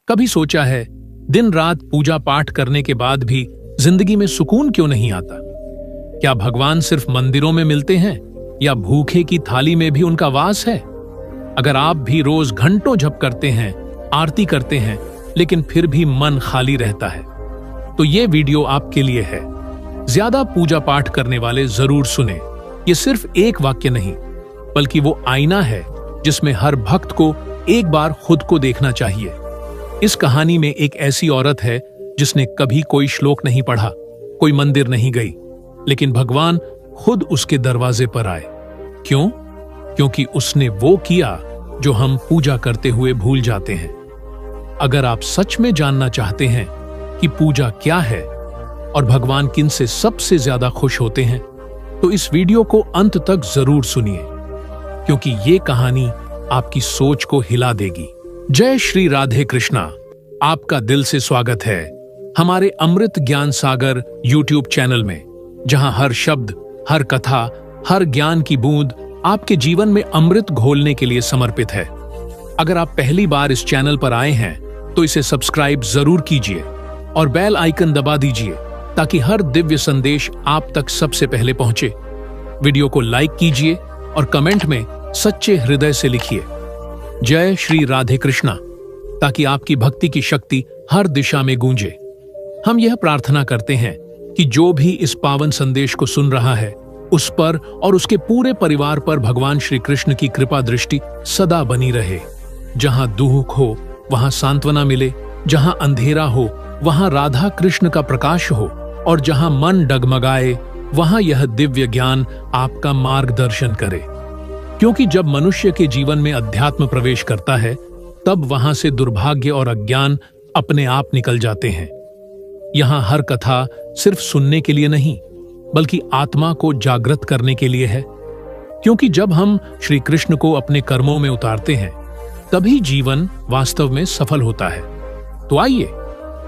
कभी सोचा है दिन रात पूजा पाठ करने के बाद भी जिंदगी में सुकून क्यों नहीं आता? क्या भगवान सिर्फ मंदिरों में मिलते हैं या भूखे की थाली में भी उनका वास है? अगर आप भी रोज घंटों जप करते हैं, आरती करते हैं, लेकिन फिर भी मन खाली रहता है, तो ये वीडियो आपके लिए है। ज्यादा पूजा पाठ करने वाले जरूर सुने। ये सिर्फ एक वाक्य नहीं, बल्कि वो आईना है जिसमें हर भक्त को एक बार खुद को देखना चाहिए। इस कहानी में एक ऐसी औरत है जिसने कभी कोई श्लोक नहीं पढ़ा, कोई मंदिर नहीं गई, लेकिन भगवान खुद उसके दरवाजे पर आए। क्यों? क्योंकि उसने वो किया जो हम पूजा करते हुए भूल जाते हैं। अगर आप सच में जानना चाहते हैं कि पूजा क्या है और भगवान किन से सबसे ज्यादा खुश होते हैं, तो इस वीडियो को अंत तक जरूर सुनिए, क्योंकि ये कहानी आपकी सोच को हिला देगी। जय श्री राधे कृष्णा। आपका दिल से स्वागत है हमारे अमृत ज्ञान सागर यूट्यूब चैनल में, जहां हर शब्द, हर कथा, हर ज्ञान की बूंद आपके जीवन में अमृत घोलने के लिए समर्पित है। अगर आप पहली बार इस चैनल पर आए हैं तो इसे सब्सक्राइब जरूर कीजिए और बेल आइकन दबा दीजिए, ताकि हर दिव्य संदेश आप तक सबसे पहले पहुंचे। वीडियो को लाइक कीजिए और कमेंट में सच्चे हृदय से लिखिए जय श्री राधे कृष्णा, ताकि आपकी भक्ति की शक्ति हर दिशा में गूंजे। हम यह प्रार्थना करते हैं कि जो भी इस पावन संदेश को सुन रहा है, उस पर और उसके पूरे परिवार पर भगवान श्री कृष्ण की कृपा दृष्टि सदा बनी रहे। जहां दुख हो वहां सांत्वना मिले, जहां अंधेरा हो वहां राधा कृष्ण का प्रकाश हो, और जहां मन डगमगाए वहां यह दिव्य ज्ञान आपका मार्गदर्शन करे। क्योंकि जब मनुष्य के जीवन में अध्यात्म प्रवेश करता है, तब वहां से दुर्भाग्य और अज्ञान अपने आप निकल जाते हैं। यहां हर कथा सिर्फ सुनने के लिए नहीं, बल्कि आत्मा को जागृत करने के लिए है। क्योंकि जब हम श्री कृष्ण को अपने कर्मों में उतारते हैं, तभी जीवन वास्तव में सफल होता है। तो आइए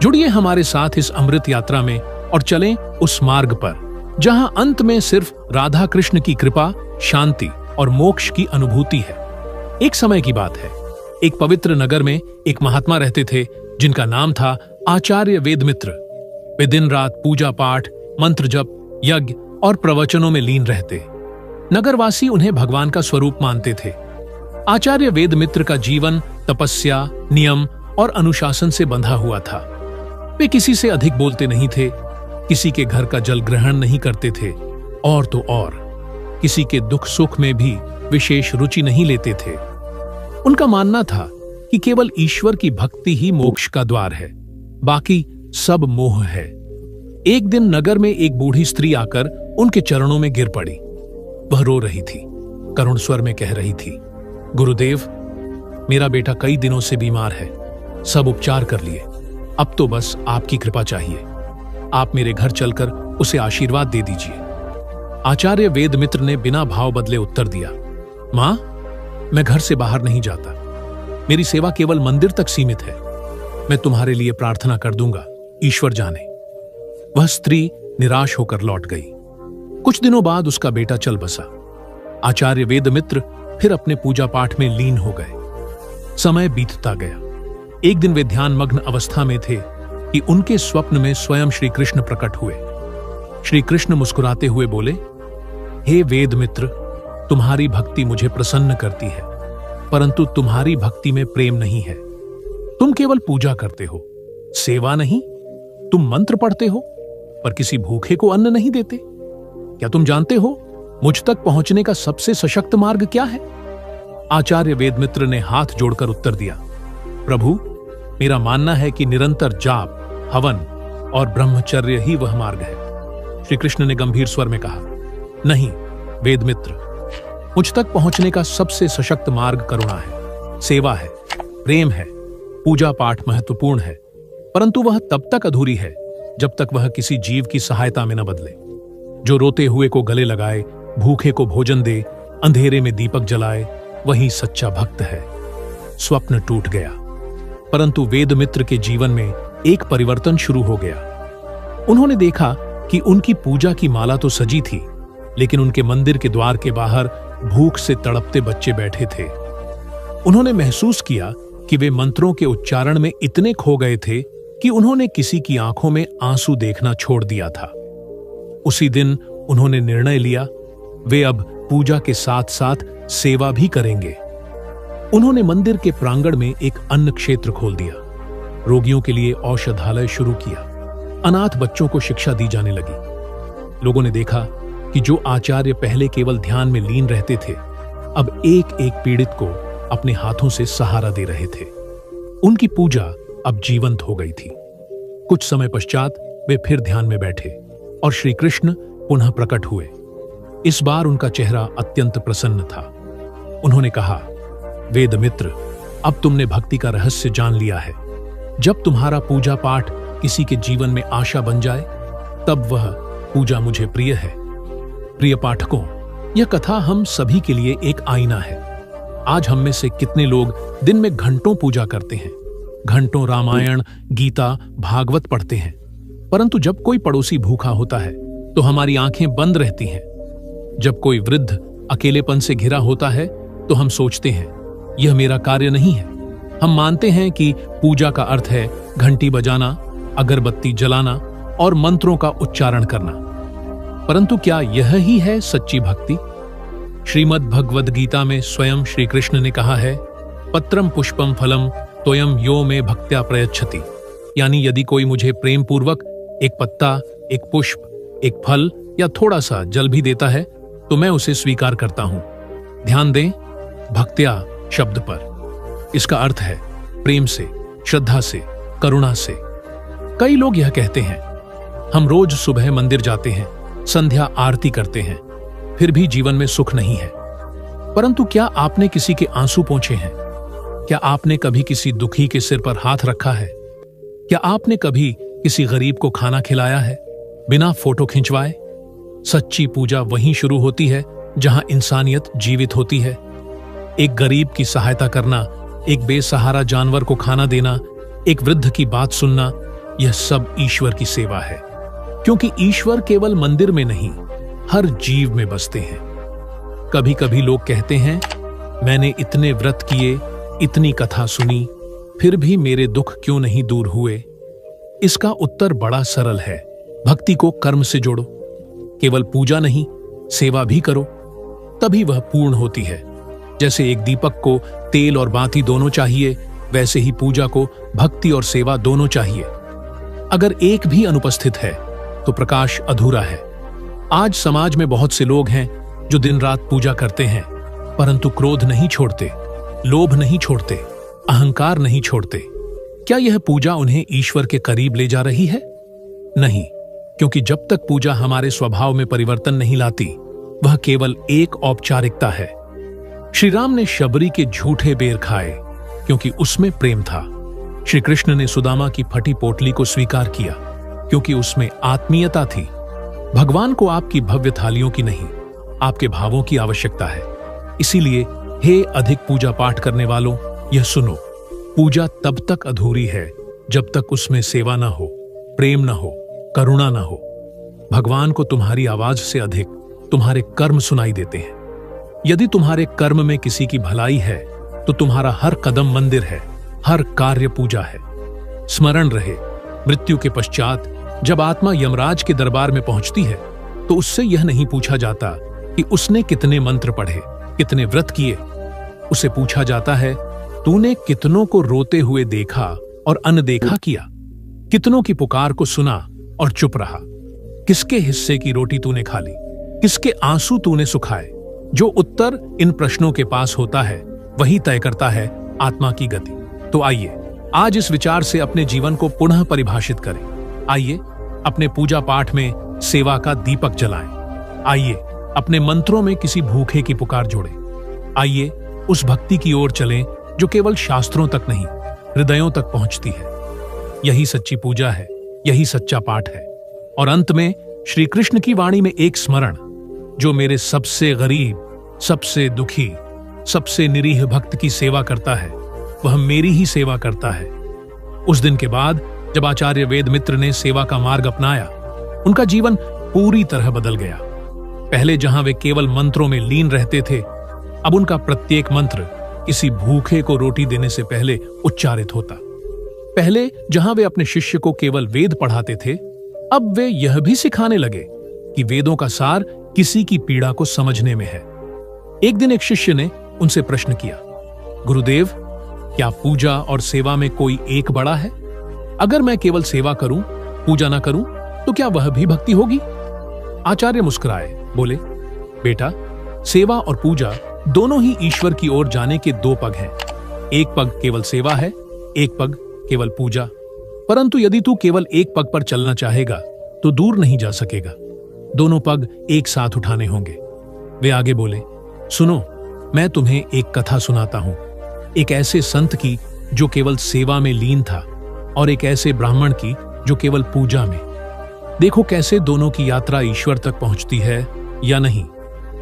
जुड़िए हमारे साथ इस अमृत यात्रा में और चलें उस मार्ग पर जहां अंत में सिर्फ राधा कृष्ण की कृपा, शांति और मोक्ष की अनुभूति है। एक समय की बात है, एक पवित्र नगर में एक महात्मा रहते थे जिनका नाम था आचार्य वेदमित्र। वे दिन रात पूजा पाठ, मंत्र जप, यज्ञ और प्रवचनों में लीन रहते। नगरवासी उन्हें भगवान का स्वरूप मानते थे। आचार्य वेदमित्र का जीवन तपस्या, नियम और अनुशासन से बंधा हुआ था। वे किसी से अधिक बोलते नहीं थे, किसी के घर का जल ग्रहण नहीं करते थे, और तो और किसी के दुख सुख में भी विशेष रुचि नहीं लेते थे। उनका मानना था कि केवल ईश्वर की भक्ति ही मोक्ष का द्वार है, बाकी सब मोह है। एक दिन नगर में एक बूढ़ी स्त्री आकर उनके चरणों में गिर पड़ी। वह रो रही थी, करुण स्वर में कह रही थी, गुरुदेव, मेरा बेटा कई दिनों से बीमार है, सब उपचार कर लिए, अब तो बस आपकी कृपा चाहिए। आप मेरे घर चलकर उसे आशीर्वाद दे दीजिए। आचार्य वेदमित्र ने बिना भाव बदले उत्तर दिया, मां, मैं घर से बाहर नहीं जाता, मेरी सेवा केवल मंदिर तक सीमित है। मैं तुम्हारे लिए प्रार्थना कर दूंगा, ईश्वर जाने। वह स्त्री निराश होकर लौट गई। कुछ दिनों बाद उसका बेटा चल बसा। आचार्य वेदमित्र फिर अपने पूजा पाठ में लीन हो गए। समय बीतता गया। एक दिन वे ध्यानमग्न अवस्था में थे कि उनके स्वप्न में स्वयं श्री कृष्ण प्रकट हुए। श्री कृष्ण मुस्कुराते हुए बोले, हे वेदमित्र, तुम्हारी भक्ति मुझे प्रसन्न करती है, परंतु तुम्हारी भक्ति में प्रेम नहीं है। तुम केवल पूजा करते हो, सेवा नहीं। तुम मंत्र पढ़ते हो, पर किसी भूखे को अन्न नहीं देते। क्या तुम जानते हो मुझ तक पहुंचने का सबसे सशक्त मार्ग क्या है? आचार्य वेदमित्र ने हाथ जोड़कर उत्तर दिया, प्रभु, मेरा मानना है कि निरंतर जाप, हवन और ब्रह्मचर्य ही वह मार्ग है। श्री कृष्ण ने गंभीर स्वर में कहा, नहीं वेदमित्र, मुझ तक पहुंचने का सबसे सशक्त मार्ग करुणा है, सेवा है, प्रेम है। पूजा पाठ महत्वपूर्ण है, परंतु वह तब तक अधूरी है जब तक वह किसी जीव की सहायता में न बदले। जो रोते हुए को गले लगाए, भूखे को भोजन दे, अंधेरे में दीपक जलाए, वही सच्चा भक्त है। स्वप्न टूट गया, परंतु वेदमित्र के जीवन में एक परिवर्तन शुरू हो गया। उन्होंने देखा कि उनकी पूजा की माला तो सजी थी, लेकिन उनके मंदिर के द्वार के बाहर भूख से तड़पते बच्चे बैठे थे। उन्होंने महसूस किया कि वे मंत्रों के उच्चारण में इतने खो गए थे कि उन्होंने किसी की आंखों में आंसू देखना छोड़ दिया था। उसी दिन उन्होंने निर्णय लिया, वे अब पूजा के साथ साथ सेवा भी करेंगे। उन्होंने मंदिर के प्रांगण में एक अन्न क्षेत्र खोल दिया, रोगियों के लिए औषधालय शुरू किया, अनाथ बच्चों को शिक्षा दी जाने लगी। लोगों ने देखा कि जो आचार्य पहले केवल ध्यान में लीन रहते थे, अब एक एक पीड़ित को अपने हाथों से सहारा दे रहे थे। उनकी पूजा अब जीवंत हो गई थी। कुछ समय पश्चात वे फिर ध्यान में बैठे और श्री कृष्ण पुनः प्रकट हुए। इस बार उनका चेहरा अत्यंत प्रसन्न था। उन्होंने कहा, वेद मित्र, अब तुमने भक्ति का रहस्य जान लिया है। जब तुम्हारा पूजा पाठ किसी के जीवन में आशा बन जाए, तब वह पूजा मुझे प्रिय है। प्रिय पाठकों, यह कथा हम सभी के लिए एक आईना है। आज हम में से कितने लोग दिन में घंटों पूजा करते हैं, घंटों रामायण, गीता, भागवत पढ़ते हैं, परंतु जब कोई पड़ोसी भूखा होता है तो हमारी आंखें बंद रहती हैं। जब कोई वृद्ध अकेलेपन से घिरा होता है तो हम सोचते हैं, यह मेरा कार्य नहीं है। हम मानते हैं कि पूजा का अर्थ है घंटी बजाना, अगरबत्ती जलाना और मंत्रों का उच्चारण करना। परंतु क्या यह ही है सच्ची भक्ति? श्रीमद् भगवद गीता में स्वयं श्री कृष्ण ने कहा है, पत्रम पुष्पम फलम तोयम यो में भक्त्या प्रयच्छति। यानी यदि कोई मुझे प्रेम पूर्वक एक पत्ता, एक पुष्प, एक फल या थोड़ा सा जल भी देता है तो मैं उसे स्वीकार करता हूं। ध्यान दें, भक्त्या शब्द पर। इसका अर्थ है प्रेम से, श्रद्धा से, करुणा से। कई लोग यह कहते हैं, हम रोज सुबह मंदिर जाते हैं, संध्या आरती करते हैं, फिर भी जीवन में सुख नहीं है। परंतु क्या आपने किसी के आंसू पोंछे हैं? क्या आपने कभी किसी दुखी के सिर पर हाथ रखा है? क्या आपने कभी किसी गरीब को खाना खिलाया है बिना फोटो खिंचवाए? सच्ची पूजा वहीं शुरू होती है जहां इंसानियत जीवित होती है। एक गरीब की सहायता करना, एक बेसहारा जानवर को खाना देना, एक वृद्ध की बात सुनना, यह सब ईश्वर की सेवा है। क्योंकि ईश्वर केवल मंदिर में नहीं, हर जीव में बसते हैं। कभी कभी लोग कहते हैं, मैंने इतने व्रत किए, इतनी कथा सुनी, फिर भी मेरे दुख क्यों नहीं दूर हुए? इसका उत्तर बड़ा सरल है, भक्ति को कर्म से जोड़ो। केवल पूजा नहीं, सेवा भी करो, तभी वह पूर्ण होती है। जैसे एक दीपक को तेल और बाती दोनों चाहिए, वैसे ही पूजा को भक्ति और सेवा दोनों चाहिए। अगर एक भी अनुपस्थित है तो प्रकाश अधूरा है। आज समाज में बहुत से लोग हैं जो दिन रात पूजा करते हैं, परंतु क्रोध नहीं छोड़ते, लोभ नहीं छोड़ते, अहंकार नहीं छोड़ते। क्या यह पूजा उन्हें ईश्वर के करीब ले जा रही है? नहीं, क्योंकि जब तक पूजा हमारे स्वभाव में परिवर्तन नहीं लाती, वह केवल एक औपचारिकता है। श्री राम ने शबरी के झूठे बेर खाए क्योंकि उसमें प्रेम था। श्री कृष्ण ने सुदामा की फटी पोटली को स्वीकार किया क्योंकि उसमें आत्मीयता थी। भगवान को आपकी भव्य थालियों की नहीं, आपके भावों की आवश्यकता है। इसीलिए हे अधिक पूजा पाठ करने वालों, यह सुनो, पूजा तब तक अधूरी है जब तक उसमें सेवा न हो, प्रेम न हो, करुणा न हो। भगवान को तुम्हारी आवाज से अधिक तुम्हारे कर्म सुनाई देते हैं। यदि तुम्हारे कर्म में किसी की भलाई है तो तुम्हारा हर कदम मंदिर है, हर कार्य पूजा है। स्मरण रहे, मृत्यु के पश्चात जब आत्मा यमराज के दरबार में पहुंचती है तो उससे यह नहीं पूछा जाता कि उसने कितने मंत्र पढ़े, कितने व्रत किए। उसे पूछा जाता है, तूने कितनों को रोते हुए देखा और अनदेखा किया, कितनों की पुकार को सुना और चुप रहा, किसके हिस्से की रोटी तूने खा ली, किसके आंसू तूने सुखाए। जो उत्तर इन प्रश्नों के पास होता है वही तय करता है आत्मा की गति। तो आइए आज इस विचार से अपने जीवन को पुनः परिभाषित करें। आइए अपने पूजा पाठ में सेवा का दीपक जलाएं। आइए अपने मंत्रों में किसी भूखे की पुकार जोड़ें। आइए उस भक्ति की ओर चलें जो केवल शास्त्रों तक नहीं, हृदयों तक पहुंचती है। यही सच्ची पूजा है, यही सच्चा पाठ है। और अंत में श्री कृष्ण की वाणी में एक स्मरण, जो मेरे सबसे गरीब, सबसे दुखी, सबसे निरीह भक्त की सेवा करता है, वह मेरी ही सेवा करता है। उस दिन के बाद जब आचार्य वेद मित्र ने सेवा का मार्ग अपनाया, उनका जीवन पूरी तरह बदल गया। पहले जहां वे केवल मंत्रों में लीन रहते थे, अब उनका प्रत्येक मंत्र किसी भूखे को रोटी देने से पहले उच्चारित होता। पहले जहां वे अपने शिष्य को केवल वेद पढ़ाते थे, अब वे यह भी सिखाने लगे कि वेदों का सार किसी की पीड़ा को समझने में है। एक दिन एक शिष्य ने उनसे प्रश्न किया, गुरुदेव, क्या पूजा और सेवा में कोई एक बड़ा है? अगर मैं केवल सेवा करूं, पूजा ना करूं, तो क्या वह भी भक्ति होगी? आचार्य मुस्कुराए, बोले, बेटा, सेवा और पूजा दोनों ही ईश्वर की ओर जाने के दो पग हैं। एक पग केवल सेवा है, एक पग केवल पूजा। परंतु यदि तू केवल एक पग पर चलना चाहेगा तो दूर नहीं जा सकेगा। दोनों पग एक साथ उठाने होंगे। वे आगे बोले, सुनो, मैं तुम्हें एक कथा सुनाता हूं, एक ऐसे संत की जो केवल सेवा में लीन था और एक ऐसे ब्राह्मण की जो केवल पूजा में। देखो कैसे दोनों की यात्रा ईश्वर तक पहुंचती है या नहीं।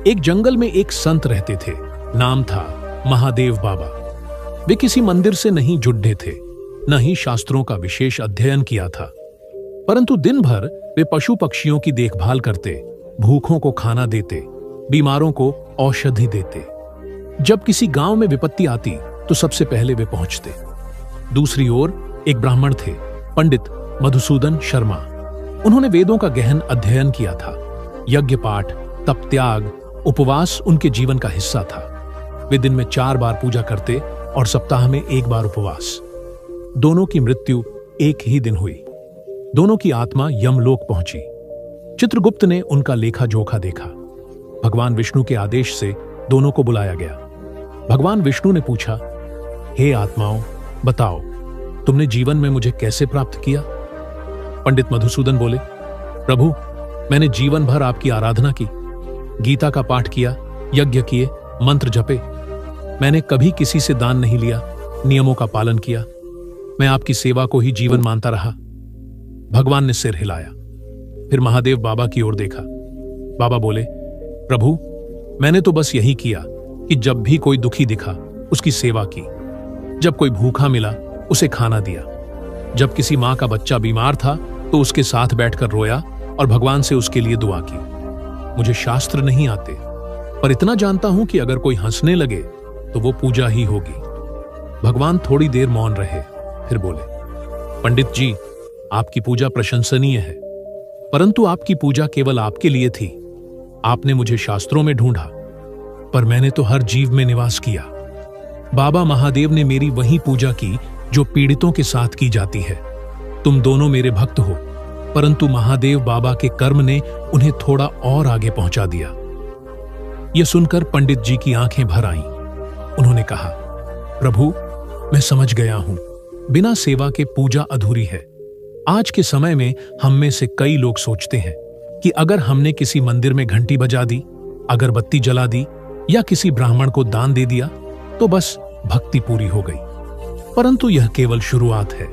एक जंगल में एक संत रहते थे, नाम था महादेव बाबा। वे किसी मंदिर से नहीं जुड़े थे, न ही शास्त्रों का विशेष अध्ययन किया था, परंतु दिन भर वे पशु पक्षियों की देखभाल करते, भूखों को खाना देते, बीमारों को औषधि देते। जब किसी गांव में विपत्ति आती तो सबसे पहले वे पहुंचते। दूसरी ओर एक ब्राह्मण थे, पंडित मधुसूदन शर्मा। उन्होंने वेदों का गहन अध्ययन किया था। यज्ञ पाठ, तप त्याग, उपवास उनके जीवन का हिस्सा था। वे दिन में 4 बार पूजा करते और सप्ताह में 1 बार उपवास। दोनों की मृत्यु एक ही दिन हुई। दोनों की आत्मा यमलोक पहुंची। चित्रगुप्त ने उनका लेखा जोखा देखा। भगवान विष्णु के आदेश से दोनों को बुलाया गया। भगवान विष्णु ने पूछा, हे आत्माओं, बताओ, तुमने जीवन में मुझे कैसे प्राप्त किया? पंडित मधुसूदन बोले, प्रभु, मैंने जीवन भर आपकी आराधना की, गीता का पाठ किया, यज्ञ किए, मंत्र जपे। मैंने कभी किसी से दान नहीं लिया, नियमों का पालन किया। मैं आपकी सेवा को ही जीवन मानता रहा। भगवान ने सिर हिलाया, फिर महादेव बाबा की ओर देखा। बाबा बोले, प्रभु, मैंने तो बस यही किया कि जब भी कोई दुखी दिखा उसकी सेवा की, जब कोई भूखा मिला उसे खाना दिया, जब किसी मां का बच्चा बीमार था तो उसके साथ बैठकर रोया और भगवान से उसके लिए दुआ की। मुझे शास्त्र नहीं आते, पर इतना जानता हूं कि अगर कोई हंसने लगे तो वो पूजा ही होगी। भगवान थोड़ी देर मौन रहे, फिर बोले, पंडित जी, आपकी पूजा प्रशंसनीय है, परंतु आपकी पूजा केवल आपके लिए थी। आपने मुझे शास्त्रों में ढूंढा, पर मैंने तो हर जीव में निवास किया। बाबा महादेव ने मेरी वही पूजा की जो पीड़ितों के साथ की जाती है। तुम दोनों मेरे भक्त हो, परंतु महादेव बाबा के कर्म ने उन्हें थोड़ा और आगे पहुंचा दिया। यह सुनकर पंडित जी की आंखें भर आईं। उन्होंने कहा, प्रभु, मैं समझ गया हूं, बिना सेवा के पूजा अधूरी है। आज के समय में हम में से कई लोग सोचते हैं कि अगर हमने किसी मंदिर में घंटी बजा दी, अगरबत्ती जला दी या किसी ब्राह्मण को दान दे दिया तो बस भक्ति पूरी हो गई। परंतु यह केवल शुरुआत है।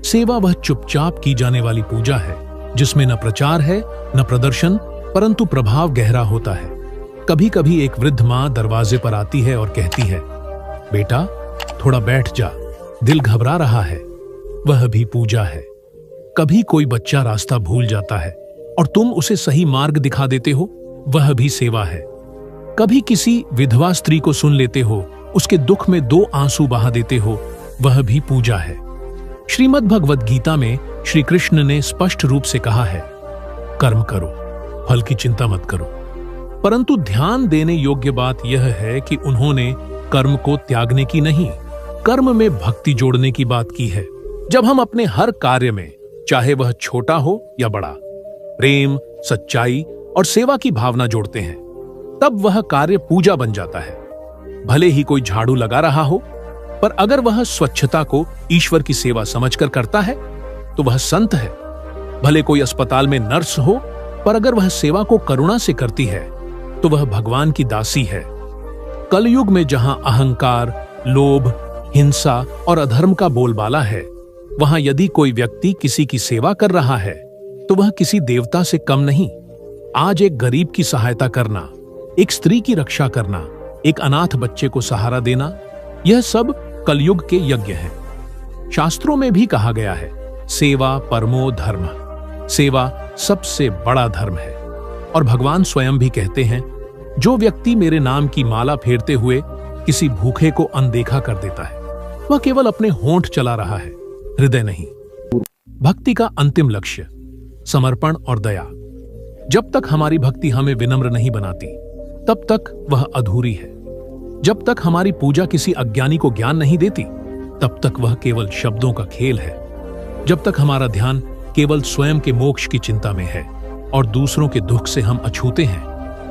सेवा वह चुपचाप की जाने वाली पूजा है जिसमें न प्रचार है न प्रदर्शन, परंतु प्रभाव गहरा होता है। कभी कभी एक वृद्ध मां दरवाजे पर आती है और कहती है, बेटा, थोड़ा बैठ जा, दिल घबरा रहा है। वह भी पूजा है। कभी कोई बच्चा रास्ता भूल जाता है और तुम उसे सही मार्ग दिखा देते हो, वह भी सेवा है। कभी किसी विधवा स्त्री को सुन लेते हो, उसके दुख में 2 आंसू बहा देते हो, वह भी पूजा है। श्रीमद् भगवद गीता में श्री कृष्ण ने स्पष्ट रूप से कहा है, कर्म करो, फल की चिंता मत करो। परंतु ध्यान देने योग्य बात यह है कि उन्होंने कर्म को त्यागने की नहीं, कर्म में भक्ति जोड़ने की बात की है। जब हम अपने हर कार्य में, चाहे वह छोटा हो या बड़ा, प्रेम, सच्चाई और सेवा की भावना जोड़ते हैं, तब वह कार्य पूजा बन जाता है। भले ही कोई झाड़ू लगा रहा हो, पर अगर वह स्वच्छता को ईश्वर की सेवा समझकर करता है तो वह संत है। भले कोई अस्पताल में नर्स हो, पर अगर वह सेवा को करुणा से करती है तो वह भगवान की दासी है। कलयुग में जहां अहंकार, लोभ, हिंसा और अधर्म का बोलबाला है, वहां यदि कोई व्यक्ति किसी की सेवा कर रहा है तो वह किसी देवता से कम नहीं। आज एक गरीब की सहायता करना, एक स्त्री की रक्षा करना, एक अनाथ बच्चे को सहारा देना, यह सब कलयुग के यज्ञ हैं। शास्त्रों में भी कहा गया है, सेवा परमो धर्म। सेवा सबसे बड़ा धर्म है। और भगवान स्वयं भी कहते हैं, जो व्यक्ति मेरे नाम की माला फेरते हुए किसी भूखे को अनदेखा कर देता है। वह केवल अपने होंठ चला रहा है, हृदय नहीं। भक्ति का अंतिम लक्ष्य समर्पण और दया। जब तक हमारी भक्ति हमें विनम्र नहीं बनाती, तब तक वह अधूरी है। जब तक हमारी पूजा किसी अज्ञानी को ज्ञान नहीं देती, तब तक वह केवल शब्दों का खेल है। जब तक हमारा ध्यान केवल स्वयं के मोक्ष की चिंता में है और दूसरों के दुख से हम अछूते हैं,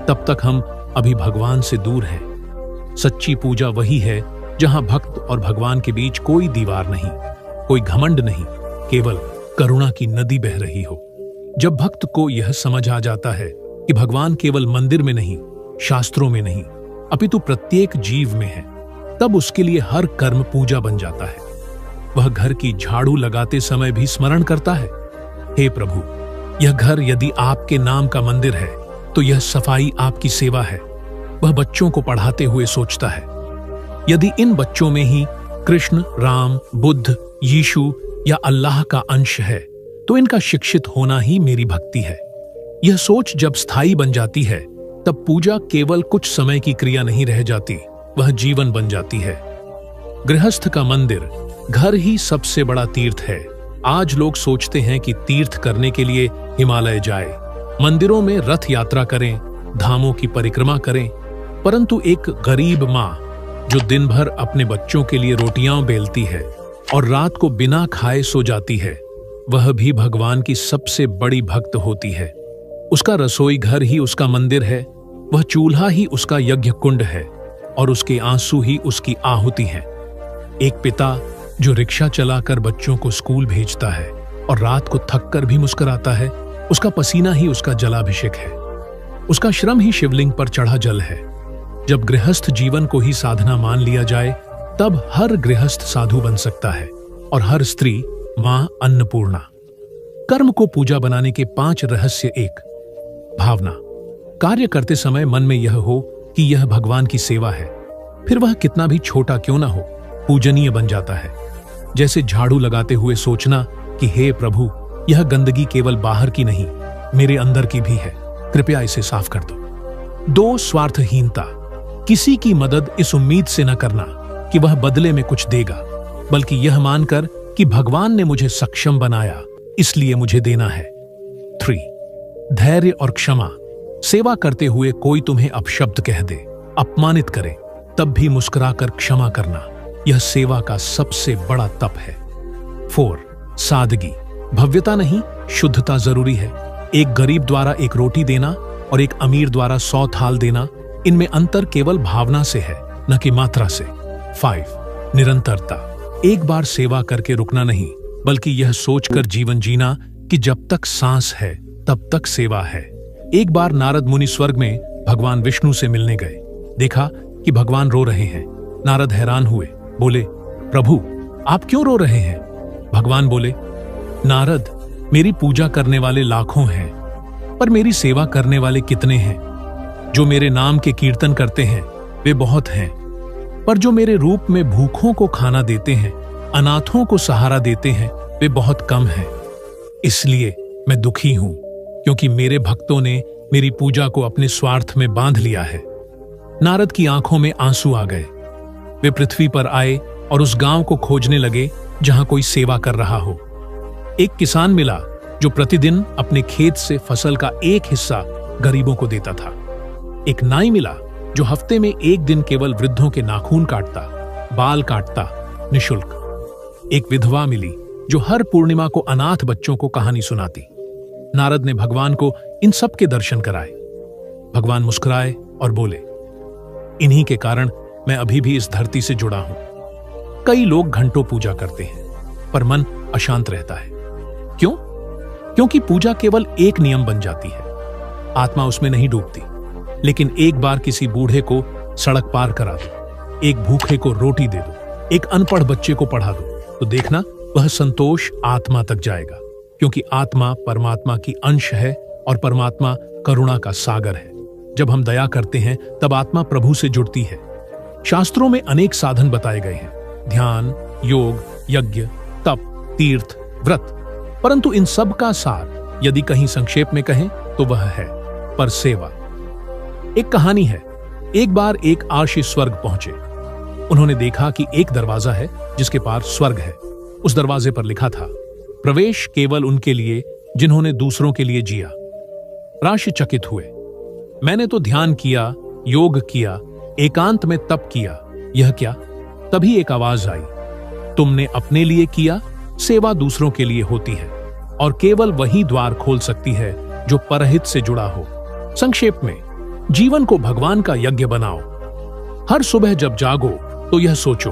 तब तक हम अभी भगवान से दूर हैं। सच्ची पूजा वही है जहां भक्त और भगवान के बीच कोई दीवार नहीं, कोई घमंड नहीं, केवल करुणा की नदी बह रही हो। जब भक्त को यह समझ आ जाता है कि भगवान केवल मंदिर में नहीं, शास्त्रों में नहीं, अपितु प्रत्येक जीव में है, तब उसके लिए हर कर्म पूजा बन जाता है। वह घर की झाड़ू लगाते समय भी स्मरण करता है, हे प्रभु, यह घर यदि आपके नाम का मंदिर है तो यह सफाई आपकी सेवा है। वह बच्चों को पढ़ाते हुए सोचता है, यदि इन बच्चों में ही कृष्ण, राम, बुद्ध, यीशु या अल्लाह का अंश है तो इनका शिक्षित होना ही मेरी भक्ति है। यह सोच जब स्थायी बन जाती है, तब पूजा केवल कुछ समय की क्रिया नहीं रह जाती, वह जीवन बन जाती है। गृहस्थ का मंदिर, घर ही सबसे बड़ा तीर्थ है। आज लोग सोचते हैं कि तीर्थ करने के लिए हिमालय जाए, मंदिरों में रथ यात्रा करें, धामों की परिक्रमा करें, परंतु एक गरीब माँ जो दिन भर अपने बच्चों के लिए रोटियां बेलती है और रात को बिना खाए सो जाती है, वह भी भगवान की सबसे बड़ी भक्त होती है। उसका रसोई घर ही उसका मंदिर है, वह चूल्हा ही उसका यज्ञ कुंड है और उसके आंसू ही उसकी आहुति है। एक पिता जो रिक्शा चलाकर बच्चों को स्कूल भेजता है और रात को थक कर भी मुस्कुराता है, उसका पसीना ही उसका जलाभिषेक है, उसका श्रम ही शिवलिंग पर चढ़ा जल है। जब गृहस्थ जीवन को ही साधना मान लिया जाए, तब हर गृहस्थ साधु बन सकता है और हर स्त्री मां अन्नपूर्णा। कर्म को पूजा बनाने के 5 रहस्य। 1, भावना। कार्य करते समय मन में यह हो कि यह भगवान की सेवा है, फिर वह कितना भी छोटा क्यों ना हो, पूजनीय बन जाता है। जैसे झाड़ू लगाते हुए सोचना कि हे प्रभु, यह गंदगी केवल बाहर की नहीं, मेरे अंदर की भी है, कृपया इसे साफ कर दो। 2, स्वार्थहीनता। किसी की मदद इस उम्मीद से न करना कि वह बदले में कुछ देगा, बल्कि यह मानकर कि भगवान ने मुझे सक्षम बनाया, इसलिए मुझे देना है। 3, धैर्य और क्षमा। सेवा करते हुए कोई तुम्हें अपशब्द कह दे, अपमानित करे, तब भी मुस्कुराकर क्षमा करना, यह सेवा का सबसे बड़ा तप है। 4, सादगी। भव्यता नहीं, शुद्धता जरूरी है। एक गरीब द्वारा एक रोटी देना और एक अमीर द्वारा 100 थाल देना, इनमें अंतर केवल भावना से है, न कि मात्रा से। 5, निरंतरता। एक बार सेवा करके रुकना नहीं, बल्कि यह सोचकर जीवन जीना कि जब तक सांस है तब तक सेवा है। एक बार नारद मुनि स्वर्ग में भगवान विष्णु से मिलने गए, देखा कि भगवान रो रहे हैं। नारद हैरान हुए, बोले, प्रभु आप क्यों रो रहे हैं? भगवान बोले, नारद, मेरी पूजा करने वाले लाखों हैं, पर मेरी सेवा करने वाले कितने हैं? जो मेरे नाम के कीर्तन करते हैं वे बहुत हैं, पर जो मेरे रूप में भूखों को खाना देते हैं, अनाथों को सहारा देते हैं, वे बहुत कम हैं। इसलिए मैं दुखी हूं, क्योंकि मेरे भक्तों ने मेरी पूजा को अपने स्वार्थ में बांध लिया है। नारद की आंखों में आंसू आ गए। वे पृथ्वी पर आए और उस गांव को खोजने लगे जहां कोई सेवा कर रहा हो। एक किसान मिला जो प्रतिदिन अपने खेत से फसल का एक हिस्सा गरीबों को देता था। एक नाई मिला जो हफ्ते में एक दिन केवल वृद्धों के नाखून काटता, बाल काटता, निशुल्क। एक विधवा मिली जो हर पूर्णिमा को अनाथ बच्चों को कहानी सुनाती। नारद ने भगवान को इन सब के दर्शन कराए। भगवान मुस्कुराए और बोले, इन्हीं के कारण मैं अभी भी इस धरती से जुड़ा हूं। कई लोग घंटों पूजा करते हैं, पर मन अशांत रहता है। क्यों? क्योंकि पूजा केवल एक नियम बन जाती है, आत्मा उसमें नहीं डूबती। लेकिन एक बार किसी बूढ़े को सड़क पार करा दो, एक भूखे को रोटी दे दो, एक अनपढ़ बच्चे को पढ़ा दो, तो देखना वह संतोष आत्मा तक जाएगा। क्योंकि आत्मा परमात्मा की अंश है और परमात्मा करुणा का सागर है। जब हम दया करते हैं तब आत्मा प्रभु से जुड़ती है। शास्त्रों में अनेक साधन बताए गए हैं, ध्यान, योग, यज्ञ, तप, तीर्थ, व्रत, परंतु इन सब का सार यदि कहीं संक्षेप में कहें तो वह है पर सेवा। एक कहानी है, एक बार एक आशी स्वर्ग पहुंचे। उन्होंने देखा कि एक दरवाजा है जिसके पार स्वर्ग है। उस दरवाजे पर लिखा था, प्रवेश केवल उनके लिए जिन्होंने दूसरों के लिए जिया। राशि चकित हुए। मैंने तो ध्यान किया, योग किया, एकांत में तप किया, यह क्या? तभी एक आवाज आई, तुमने अपने लिए किया, सेवा दूसरों के लिए होती है और केवल वही द्वार खोल सकती है जो परहित से जुड़ा हो। संक्षेप में, जीवन को भगवान का यज्ञ बनाओ। हर सुबह जब जागो तो यह सोचो,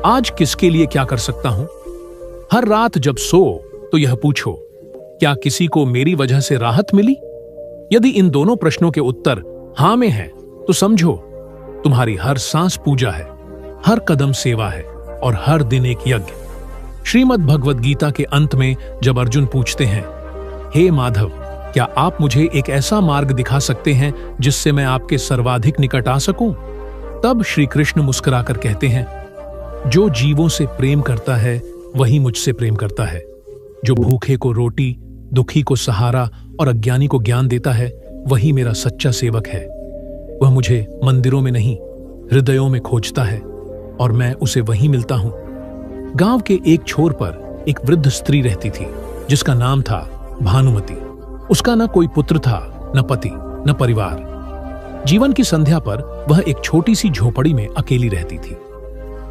आज किसके लिए क्या कर सकता हूं? हर रात जब सो तो यह पूछो, क्या किसी को मेरी वजह से राहत मिली? यदि इन दोनों प्रश्नों के उत्तर हां में हैं, तो समझो तुम्हारी हर सांस पूजा है, हर कदम सेवा है और हर दिन एक यज्ञ। श्रीमद् भगवद गीता के अंत में जब अर्जुन पूछते हैं, हे माधव, क्या आप मुझे एक ऐसा मार्ग दिखा सकते हैं जिससे मैं आपके सर्वाधिक निकट आ सकूं? तब श्री कृष्ण मुस्कुराकर कहते हैं, जो जीवों से प्रेम करता है वही मुझसे प्रेम करता है। जो भूखे को रोटी, दुखी को सहारा और अज्ञानी को ज्ञान देता है वही मेरा सच्चा सेवक है। वह मुझे मंदिरों में नहीं, हृदयों में खोजता है और मैं उसे वहीं मिलता हूं। गांव के एक छोर पर एक वृद्ध स्त्री रहती थी जिसका नाम था भानुमति। उसका न कोई पुत्र था, न पति, न परिवार। जीवन की संध्या पर वह एक छोटी सी झोपड़ी में अकेली रहती थी।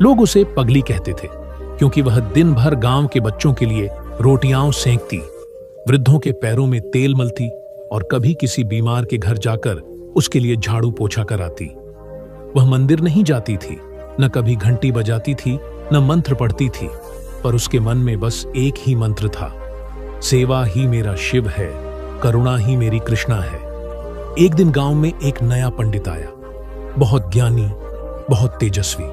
लोग उसे पगली कहते थे क्योंकि वह दिन भर गांव के बच्चों के लिए रोटियां सेंकती, वृद्धों के पैरों में तेल मलती और कभी किसी बीमार के घर जाकर उसके लिए झाड़ू पोछा कर आती। वह मंदिर नहीं जाती थी, न कभी घंटी बजाती थी, न मंत्र पढ़ती थी, पर उसके मन में बस एक ही मंत्र था, सेवा ही मेरा शिव है, करुणा ही मेरी कृष्णा है। एक दिन गांव में एक नया पंडित आया, बहुत ज्ञानी, बहुत तेजस्वी।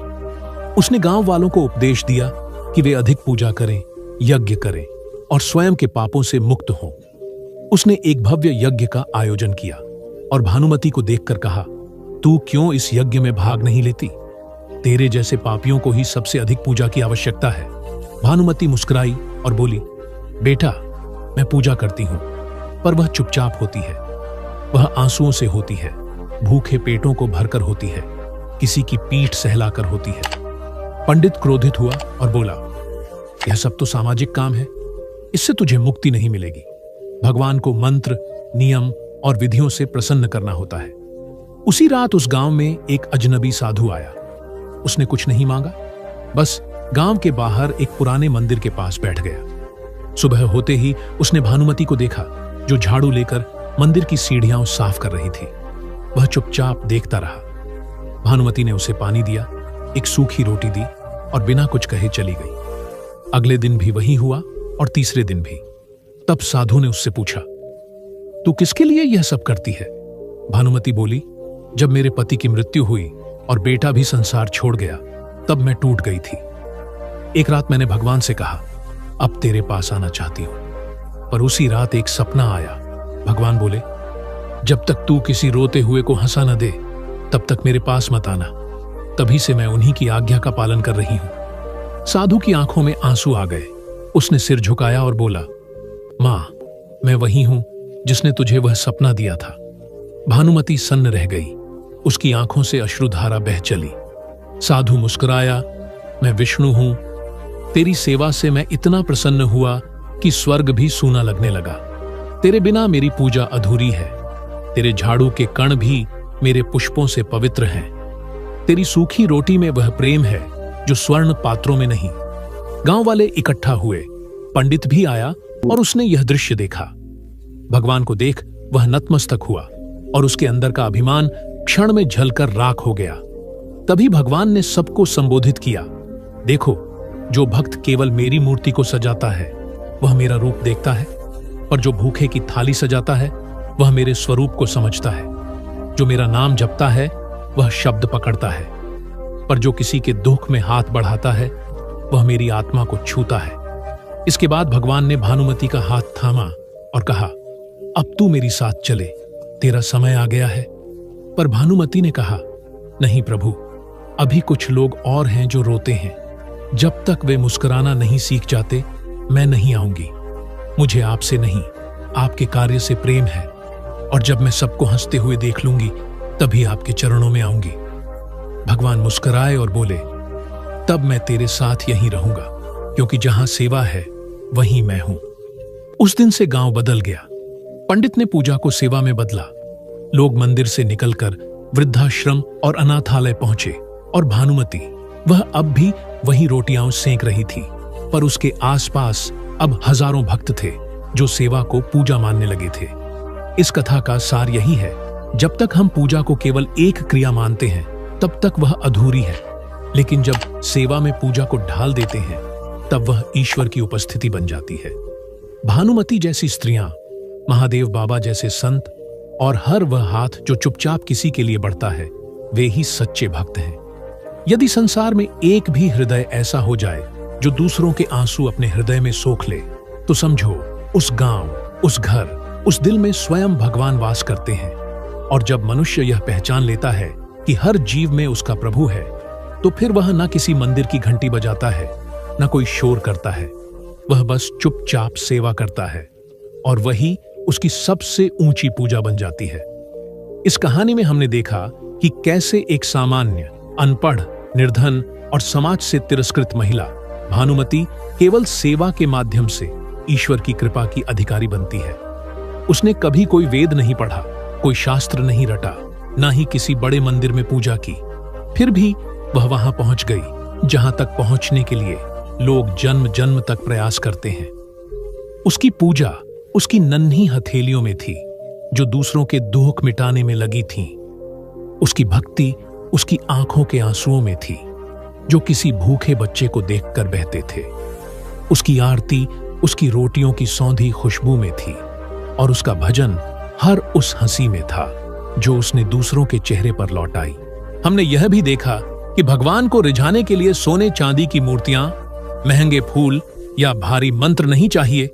उसने गांव वालों को उपदेश दिया कि वे अधिक पूजा करें, यज्ञ करें और स्वयं के पापों से मुक्त हों। उसने एक भव्य यज्ञ का आयोजन किया और भानुमति को देखकर कहा, तू क्यों इस यज्ञ में भाग नहीं लेती? तेरे जैसे पापियों को ही सबसे अधिक पूजा की आवश्यकता है। भानुमति मुस्कुराई और बोली, बेटा, मैं पूजा करती हूं, पर वह चुपचाप होती है। वह आंसुओं से होती है, भूखे पेटों को भरकर होती है, किसी की पीठ सहलाकर होती है। पंडित क्रोधित हुआ और बोला, यह सब तो सामाजिक काम है, इससे तुझे मुक्ति नहीं मिलेगी। भगवान को मंत्र, नियम और विधियों से प्रसन्न करना होता है। उसी रात उस गांव में एक अजनबी साधु आया। उसने कुछ नहीं मांगा, बस गांव के बाहर एक पुराने मंदिर के पास बैठ गया। सुबह होते ही उसने भानुमति को देखा जो झाड़ू लेकर मंदिर की सीढ़ियां साफ कर रही थी। वह चुपचाप देखता रहा। भानुमति ने उसे पानी दिया, एक सूखी रोटी दी और बिना कुछ कहे चली गई। अगले दिन भी वही हुआ और तीसरे दिन भी। तब साधु ने उससे पूछा, तू किसके लिए यह सब करती है? भानुमति बोली, जब मेरे पति की मृत्यु हुई और बेटा भी संसार छोड़ गया, तब मैं टूट गई थी। एक रात मैंने भगवान से कहा, अब तेरे पास आना चाहती हूं, पर उसी रात एक सपना आया। भगवान बोले, जब तक तू किसी रोते हुए को हंसा न दे, तब तक मेरे पास मत आना। तभी से मैं उन्हीं की आज्ञा का पालन कर रही हूं। साधु की आंखों में आंसू आ गए। उसने सिर झुकाया और बोला, मां, मैं वही हूं जिसने तुझे वह सपना दिया था। भानुमति सन्न रह गई, उसकी आंखों से अश्रुधारा बह चली। साधु मुस्कुराया, मैं विष्णु हूं, तेरी सेवा से मैं इतना प्रसन्न हुआ कि स्वर्ग भी सूना लगने लगा। तेरे बिना मेरी पूजा अधूरी है। तेरे झाड़ू के कण भी मेरे पुष्पों से पवित्र हैं। तेरी सूखी रोटी में वह प्रेम है जो स्वर्ण पात्रों में नहीं। गांव वाले इकट्ठा हुए, पंडित भी आया और उसने यह दृश्य देखा। भगवान को देख वह नतमस्तक हुआ और उसके अंदर का अभिमान क्षण में जलकर राख हो गया। तभी भगवान ने सबको संबोधित किया, देखो, जो भक्त केवल मेरी मूर्ति को सजाता है वह मेरा रूप देखता है, और जो भूखे की थाली सजाता है वह मेरे स्वरूप को समझता है। जो मेरा नाम जपता है वह शब्द पकड़ता है, पर जो किसी के दुख में हाथ बढ़ाता है वह मेरी आत्मा को छूता है। इसके बाद भगवान ने भानुमति का हाथ थामा और कहा, अब तू मेरी साथ चले, तेरा समय आ गया है। पर भानुमति ने कहा, नहीं प्रभु, अभी कुछ लोग और हैं जो रोते हैं। जब तक वे मुस्कुराना नहीं सीख जाते, मैं नहीं आऊंगी। मुझे आपसे नहीं, आपके कार्य से प्रेम है, और जब मैं सबको हंसते हुए देख लूंगी तभी आपके चरणों में आऊंगी। भगवान मुस्कुराए और बोले, तब मैं तेरे साथ यहीं रहूंगा, क्योंकि जहां सेवा है वहीं मैं हूं। उस दिन से गांव बदल गया। पंडित ने पूजा को सेवा में बदला। लोग मंदिर से निकलकर वृद्धाश्रम और अनाथालय पहुंचे और भानुमती, वह अब भी वहीं रोटियां सेंक रही थी, पर उसके आसपास अब हजारों भक्त थे जो सेवा को पूजा मानने लगे थे। इस कथा का सार यही है, जब तक हम पूजा को केवल एक क्रिया मानते हैं तब तक वह अधूरी है, लेकिन जब सेवा में पूजा को ढाल देते हैं तब वह ईश्वर की उपस्थिति बन जाती है। भानुमती जैसी स्त्रियां, महादेव बाबा जैसे संत और हर वह हाथ जो चुपचाप किसी के लिए बढ़ता है, वे ही सच्चे भक्त हैं। यदि संसार में एक भी हृदय ऐसा हो जाए जो दूसरों के आंसू अपने हृदय में सोख ले, तो समझो उस गांव, उस घर, उस दिल में स्वयं भगवान वास करते हैं। और जब मनुष्य यह पहचान लेता है कि हर जीव में उसका प्रभु है, तो फिर वह न किसी मंदिर की घंटी बजाता है, न कोई शोर करता है, वह बस चुपचाप सेवा करता है, और वही उसकी सबसे ऊंची पूजा बन जाती है। इस कहानी में हमने देखा कि कैसे एक सामान्य, अनपढ़, निर्धन और समाज से तिरस्कृत महिला भानुमती केवल सेवा के माध्यम से ईश्वर की कृपा की अधिकारी बनती है। उसने कभी कोई वेद नहीं पढ़ा, कोई शास्त्र नहीं रटा, ना ही किसी बड़े मंदिर में पूजा की। फिर भी वह वहां पहुंच गई जहां तक पहुंचने के लिए लोग जन्म जन्म तक प्रयास करते हैं। उसकी पूजा उसकी नन्ही हथेलियों में थी, जो दूसरों के दुख मिटाने में लगी थीं। उसकी भक्ति उसकी आंखों के आंसुओं में थी, जो किसी भूखे बच्चे को देखकर बहते थे। उसकी आरती उसकी रोटियों की सौंधी खुशबू में थी, और उसका भजन हर उस हंसी में था जो उसने दूसरों के चेहरे पर लौटाई। हमने यह भी देखा कि भगवान को रिझाने के लिए सोने चांदी की मूर्तियां, महंगे फूल या भारी मंत्र नहीं चाहिए।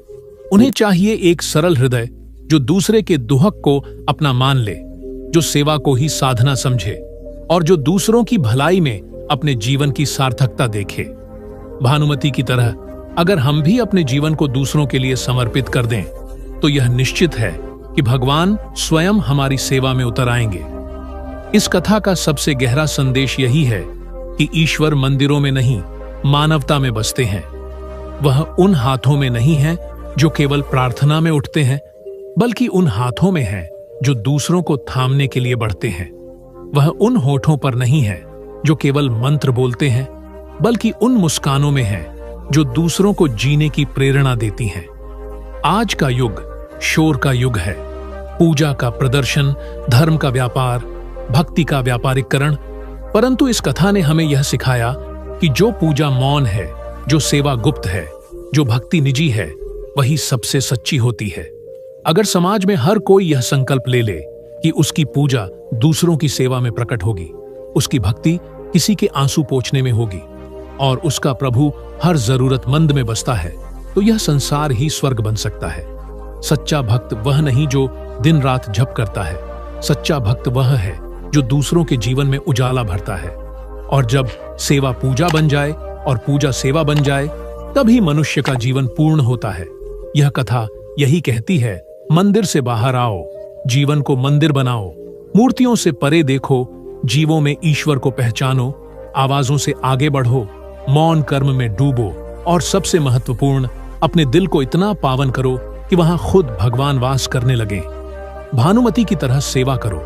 उन्हें चाहिए एक सरल हृदय जो दूसरे के दुहक को अपना मान ले, जो सेवा को ही साधना समझे और जो दूसरों की भलाई में अपने जीवन की सार्थकता देखे। भानुमती की तरह अगर हम भी अपने जीवन को दूसरों के लिए समर्पित कर दें, तो यह निश्चित है कि भगवान स्वयं हमारी सेवा में उतर आएंगे। इस कथा का सबसे गहरा संदेश यही है कि ईश्वर मंदिरों में नहीं, मानवता में बसते हैं। वह उन हाथों में नहीं है जो केवल प्रार्थना में उठते हैं, बल्कि उन हाथों में है जो दूसरों को थामने के लिए बढ़ते हैं। वह उन होठों पर नहीं है जो केवल मंत्र बोलते हैं, बल्कि उन मुस्कानों में है जो दूसरों को जीने की प्रेरणा देती हैं। आज का युग शोर का युग है, पूजा का प्रदर्शन, धर्म का व्यापार, भक्ति का व्यापारीकरण। परंतु इस कथा ने हमें यह सिखाया कि जो पूजा मौन है, जो सेवा गुप्त है, जो भक्ति निजी है, वही सबसे सच्ची होती है। अगर समाज में हर कोई यह संकल्प ले ले कि उसकी पूजा दूसरों की सेवा में प्रकट होगी, उसकी भक्ति किसी के आंसू पोंछने में होगी और उसका प्रभु हर जरूरतमंद में बसता है, तो यह संसार ही स्वर्ग बन सकता है। सच्चा भक्त वह नहीं जो दिन रात जप करता है, सच्चा भक्त वह है जो दूसरों के जीवन में उजाला भरता है। और जब सेवा पूजा बन जाए और पूजा सेवा बन जाए, तभी मनुष्य का जीवन पूर्ण होता है। यह कथा यही कहती है, मंदिर से बाहर आओ, जीवन को मंदिर बनाओ, मूर्तियों से परे देखो, जीवों में ईश्वर को पहचानो, आवाजों से आगे बढ़ो, मौन कर्म में डूबो, और सबसे महत्वपूर्ण, अपने दिल को इतना पावन करो कि वहां खुद भगवान वास करने लगे। भानुमती की तरह सेवा करो,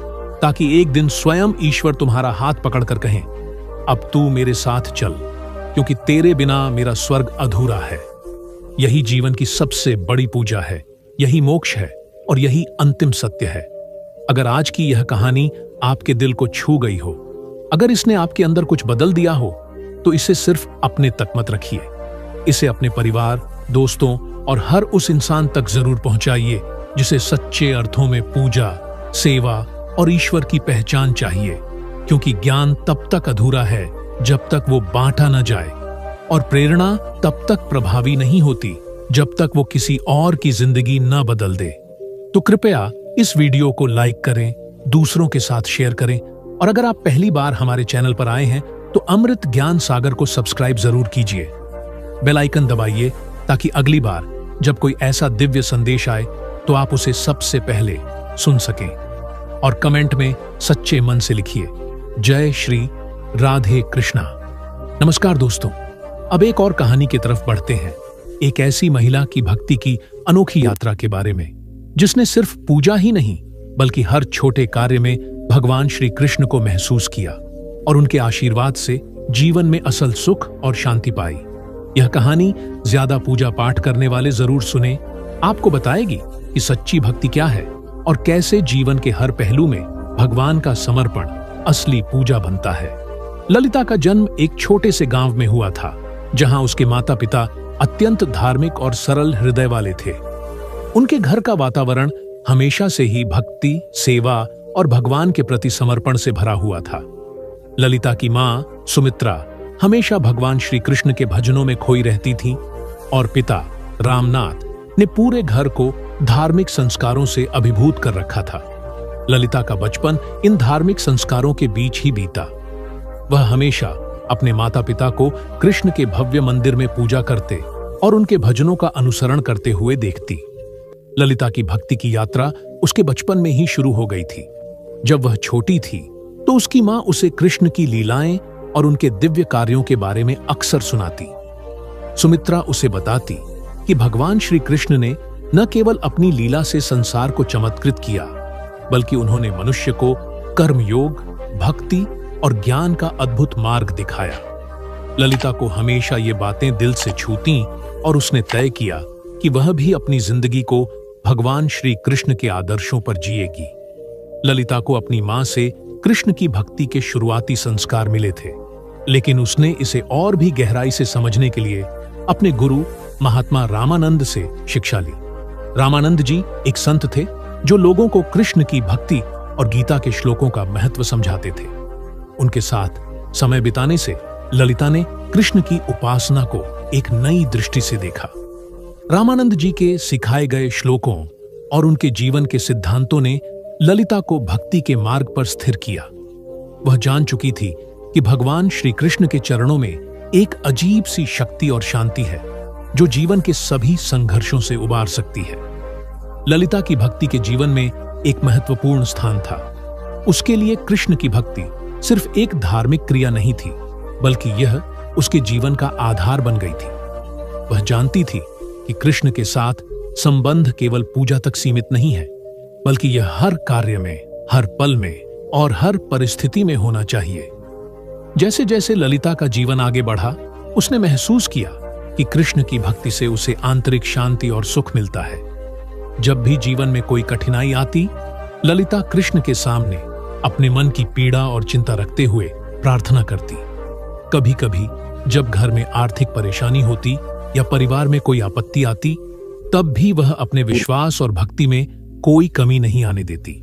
ताकि एक दिन स्वयं ईश्वर तुम्हारा हाथ पकड़कर कहें, अब तू मेरे साथ चल, क्योंकि तेरे बिना मेरा स्वर्ग अधूरा है। यही जीवन की सबसे बड़ी पूजा है, यही मोक्ष है और यही अंतिम सत्य है। अगर आज की यह कहानी आपके दिल को छू गई हो, अगर इसने आपके अंदर कुछ बदल दिया हो, तो इसे सिर्फ अपने तक मत रखिए, इसे अपने परिवार, दोस्तों और हर उस इंसान तक जरूर पहुंचाइए जिसे सच्चे अर्थों में पूजा, सेवा और ईश्वर की पहचान चाहिए। क्योंकि ज्ञान तब तक अधूरा है जब तक वो बांटा न जाए, और प्रेरणा तब तक प्रभावी नहीं होती जब तक वो किसी और की जिंदगी न बदल दे। तो कृपया इस वीडियो को लाइक करें, दूसरों के साथ शेयर करें, और अगर आप पहली बार हमारे चैनल पर आए हैं तो अमृत ज्ञान सागर को सब्सक्राइब जरूर कीजिए। बेल आइकन दबाइए ताकि अगली बार जब कोई ऐसा दिव्य संदेश आए तो आप उसे सबसे पहले सुन सकें। और कमेंट में सच्चे मन से लिखिए, जय श्री राधे कृष्णा। नमस्कार दोस्तों, अब एक और कहानी की तरफ बढ़ते हैं। एक ऐसी महिला की भक्ति की अनोखी यात्रा के बारे में, जिसने सिर्फ पूजा ही नहीं बल्कि हर छोटे कार्य में भगवान श्री कृष्ण को महसूस किया और उनके आशीर्वाद से जीवन में असल सुख और शांति पाई। यह कहानी ज्यादा पूजा पाठ करने वाले जरूर सुने, आपको बताएगी कि सच्ची भक्ति क्या है और कैसे जीवन के हर पहलू में भगवान का समर्पण असली पूजा बनता है। ललिता का जन्म एक छोटे से गांव में हुआ था, जहां उसके माता पिता अत्यंत धार्मिक और सरल हृदय वाले थे। उनके घर का वातावरण हमेशा से ही भक्ति, सेवा और भगवान के प्रति समर्पण से भरा हुआ था। ललिता की मां सुमित्रा हमेशा भगवान श्री कृष्ण के भजनों में खोई रहती थी और पिता रामनाथ ने पूरे घर को धार्मिक संस्कारों से अभिभूत कर रखा था। ललिता का बचपन इन धार्मिक संस्कारों के बीच ही बीता। वह हमेशा अपने माता पिता को कृष्ण के भव्य मंदिर में पूजा करते और उनके भजनों का अनुसरण करते हुए देखती। ललिता की भक्ति की यात्रा उसके बचपन में ही शुरू हो गई थी। जब वह छोटी थी तो उसकी मां उसे कृष्ण की लीलाएं और उनके दिव्य कार्यों के बारे में अक्सर सुनाती। सुमित्रा उसे बताती कि भगवान श्री कृष्ण ने न केवल अपनी लीला से संसार को चमत्कृत किया, बल्कि उन्होंने मनुष्य को कर्मयोग, भक्ति और ज्ञान का अद्भुत मार्ग दिखाया। ललिता को हमेशा ये बातें दिल से छूतीं और उसने तय किया कि वह भी अपनी जिंदगी को भगवान श्री कृष्ण के आदर्शों पर जिएगी। ललिता को अपनी मां से कृष्ण की भक्ति के शुरुआती संस्कार मिले थे, लेकिन उसने इसे और भी गहराई से समझने के लिए अपने गुरु महात्मा रामानंद से शिक्षा ली। रामानंद जी एक संत थे जो लोगों को कृष्ण की भक्ति और गीता के श्लोकों का महत्व समझाते थे। उनके साथ समय बिताने से ललिता ने कृष्ण की उपासना को एक नई दृष्टि से देखा। रामानंद जी के सिखाए गए श्लोकों और उनके जीवन के सिद्धांतों ने ललिता को भक्ति के मार्ग पर स्थिर किया। वह जान चुकी थी कि भगवान श्री कृष्ण के चरणों में एक अजीब सी शक्ति और शांति है, जो जीवन के सभी संघर्षों से उबार सकती है। ललिता की भक्ति के जीवन में एक महत्वपूर्ण स्थान था। उसके लिए कृष्ण की भक्ति सिर्फ एक धार्मिक क्रिया नहीं थी, बल्कि यह उसके जीवन का आधार बन गई थी। वह जानती थी कि कृष्ण के साथ संबंध केवल पूजा तक सीमित नहीं है, बल्कि यह हर कार्य में, हर पल में और हर परिस्थिति में होना चाहिए। जैसे जैसे ललिता का जीवन आगे बढ़ा, उसने महसूस किया कि कृष्ण की भक्ति से उसे आंतरिक शांति और सुख मिलता है। जब भी जीवन में कोई कठिनाई आती, ललिता कृष्ण के सामने अपने मन की पीड़ा और चिंता रखते हुए प्रार्थना करती। कभी कभी जब घर में आर्थिक परेशानी होती या परिवार में कोई आपत्ति आती, तब भी वह अपने विश्वास और भक्ति में कोई कमी नहीं आने देती।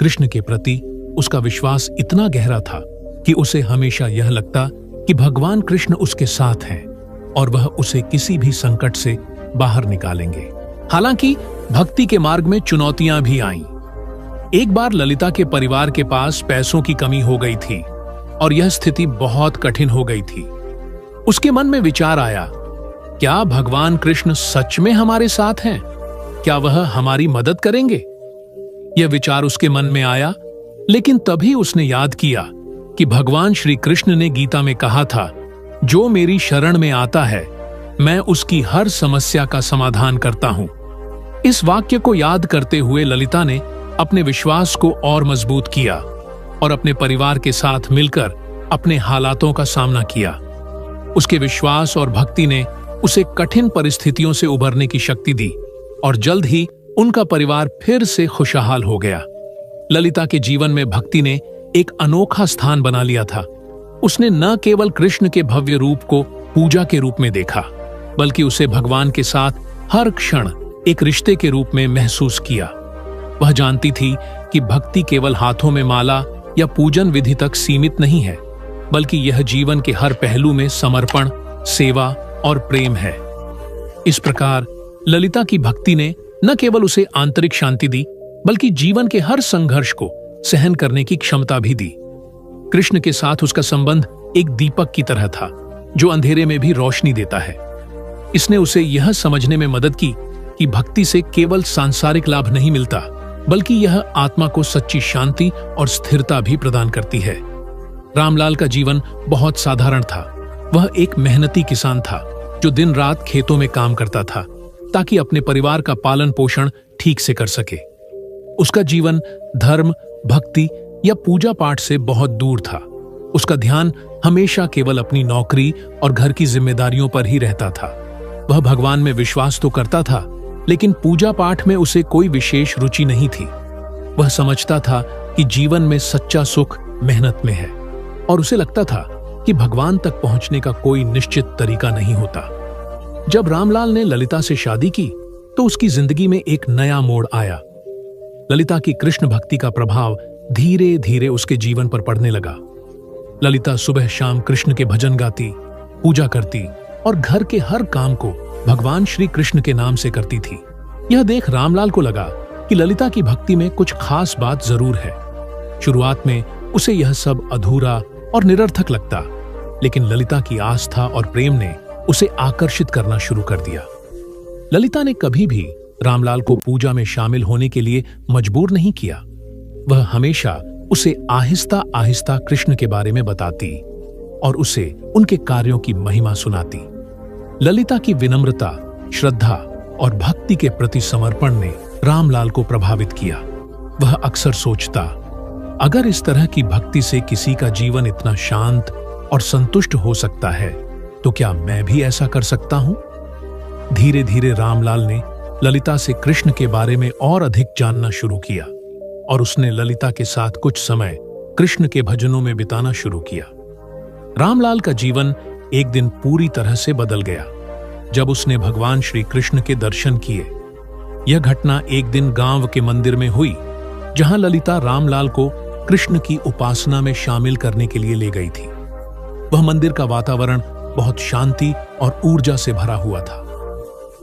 कृष्ण के प्रति उसका विश्वास इतना गहरा था कि उसे हमेशा यह लगता कि भगवान कृष्ण उसके साथ हैं और वह उसे किसी भी संकट से बाहर निकालेंगे। हालांकि भक्ति के मार्ग में चुनौतियां भी आईं। एक बार ललिता के परिवार के पास पैसों की कमी हो गई थी और यह स्थिति बहुत कठिन हो गई थी। उसके मन में विचार आया, क्या भगवान कृष्ण सच में हमारे साथ हैं? क्या वह हमारी मदद करेंगे? यह विचार उसके मन में आया, लेकिन तभी उसने याद किया कि भगवान श्री कृष्ण ने गीता में कहा था, जो मेरी शरण में आता है, मैं उसकी हर समस्या का समाधान करता हूं। इस वाक्य को याद करते हुए ललिता ने अपने विश्वास को और मजबूत किया और अपने परिवार के साथ मिलकर अपने हालातों का सामना किया। उसके विश्वास और भक्ति ने उसे कठिन परिस्थितियों से उबरने की शक्ति दी और जल्द ही उनका परिवार फिर से खुशहाल हो गया। ललिता के जीवन में भक्ति ने एक अनोखा स्थान बना लिया था। उसने न केवल कृष्ण के भव्य रूप को पूजा के रूप में देखा, बल्कि उसे भगवान के साथ हर क्षण एक रिश्ते के रूप में महसूस किया। वह जानती थी कि भक्ति केवल हाथों में माला या पूजन विधि तक सीमित नहीं है, बल्कि यह जीवन के हर पहलू में समर्पण, सेवा और प्रेम है। इस प्रकार ललिता की भक्ति ने न केवल उसे आंतरिक शांति दी, बल्कि जीवन के हर संघर्ष को सहन करने की क्षमता भी दी। कृष्ण के साथ उसका संबंध एक दीपक की तरह था, जो अंधेरे में भी रोशनी देता है। इसने उसे यह समझने में मदद की कि भक्ति से केवल सांसारिक लाभ नहीं मिलता, बल्कि यह आत्मा को सच्ची शांति और स्थिरता भी प्रदान करती है। रामलाल का जीवन बहुत साधारण था। वह एक मेहनती किसान था जो दिन रात खेतों में काम करता था ताकि अपने परिवार का पालन पोषण ठीक से कर सके। उसका जीवन धर्म, भक्ति या पूजा पाठ से बहुत दूर था। उसका ध्यान हमेशा केवल अपनी नौकरी और घर की जिम्मेदारियों पर ही रहता था। वह भगवान में विश्वास तो करता था, लेकिन पूजा पाठ में उसे कोई विशेष रुचि नहीं थी। वह समझता था कि जीवन में सच्चा सुख मेहनत में है और उसे लगता था कि भगवान तक पहुंचने का कोई निश्चित तरीका नहीं होता। जब रामलाल ने ललिता से शादी की तो उसकी जिंदगी में एक नया मोड़ आया। ललिता की कृष्ण भक्ति का प्रभाव धीरे धीरे उसके जीवन पर पड़ने लगा। ललिता सुबह शाम कृष्ण के भजन गाती, पूजा करती और घर के हर काम को भगवान श्री कृष्ण के नाम से करती थी। यह देख रामलाल को लगा कि ललिता की भक्ति में कुछ खास बात जरूर है। शुरुआत में उसे यह सब अधूरा और निरर्थक लगता, लेकिन ललिता की आस्था और प्रेम ने उसे आकर्षित करना शुरू कर दिया। ललिता ने कभी भी रामलाल को पूजा में शामिल होने के लिए मजबूर नहीं किया। वह हमेशा उसे आहिस्ता आहिस्ता कृष्ण के बारे में बताती और उसे उनके कार्यों की महिमा सुनाती। ललिता की विनम्रता, श्रद्धा और भक्ति के प्रति समर्पण ने रामलाल को प्रभावित किया। वह अक्सर सोचता, अगर इस तरह की भक्ति से किसी का जीवन इतना शांत और संतुष्ट हो सकता है तो क्या मैं भी ऐसा कर सकता हूं? धीरे धीरे रामलाल ने ललिता से कृष्ण के बारे में और अधिक जानना शुरू किया और उसने ललिता के साथ कुछ समय कृष्ण के भजनों में बिताना शुरू किया। रामलाल का जीवन एक दिन पूरी तरह से बदल गया जब उसने भगवान श्री कृष्ण के दर्शन किए। यह घटना एक दिन गांव के मंदिर में हुई जहां ललिता रामलाल को कृष्ण की उपासना में शामिल करने के लिए ले गई थी। वह मंदिर का वातावरण बहुत शांति और ऊर्जा से भरा हुआ था।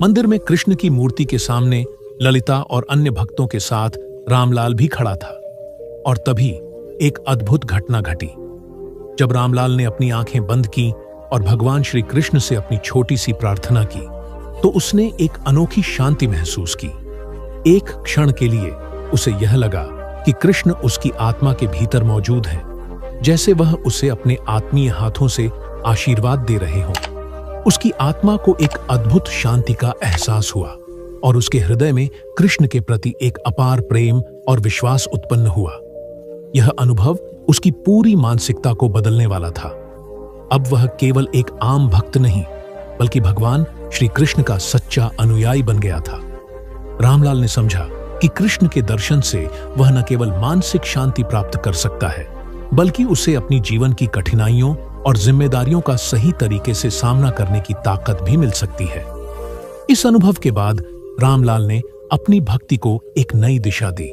मंदिर में कृष्ण की मूर्ति के सामने ललिता और अन्य भक्तों के साथ रामलाल भी खड़ा था और तभी एक अद्भुत घटना घटी। जब रामलाल ने अपनी आंखें बंद की और भगवान श्री कृष्ण से अपनी छोटी सी प्रार्थना की तो उसने एक अनोखी शांति महसूस की। एक क्षण के लिए उसे यह लगा कि कृष्ण उसकी आत्मा के भीतर मौजूद है, जैसे वह उसे अपने आत्मीय हाथों से आशीर्वाद दे रहे हों। उसकी आत्मा को एक अद्भुत शांति का एहसास हुआ और उसके हृदय में कृष्ण के प्रति एक अपार प्रेम और विश्वास उत्पन्न हुआ। यह अनुभव उसकी पूरी मानसिकता को बदलने वाला था। अब वह केवल एक आम भक्त नहीं, बल्कि भगवान श्री कृष्ण का सच्चा अनुयायी बन गया था। रामलाल ने समझा कि कृष्ण के दर्शन से वह न केवल मानसिक शांति प्राप्त कर सकता है, बल्कि उसे अपनी जीवन की कठिनाइयों और जिम्मेदारियों का सही तरीके से सामना करने की ताकत भी मिल सकती है। इस अनुभव के बाद रामलाल ने अपनी भक्ति को एक नई दिशा दी।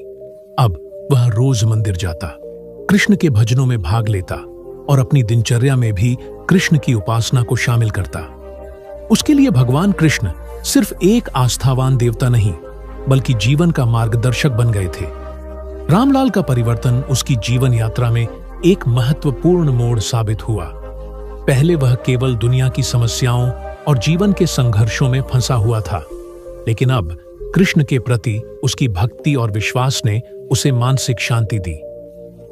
अब वह रोज मंदिर जाता, कृष्ण के भजनों में भाग लेता और अपनी दिनचर्या में भी कृष्ण की उपासना को शामिल करता। उसके लिए भगवान कृष्ण सिर्फ एक आस्थावान देवता नहीं, बल्कि जीवन का मार्गदर्शक बन गए थे। रामलाल का परिवर्तन उसकी जीवन यात्रा में एक महत्वपूर्ण मोड़ साबित हुआ। पहले वह केवल दुनिया की समस्याओं और जीवन के संघर्षों में फंसा हुआ था, लेकिन अब कृष्ण के प्रति उसकी भक्ति और विश्वास ने उसे मानसिक शांति दी।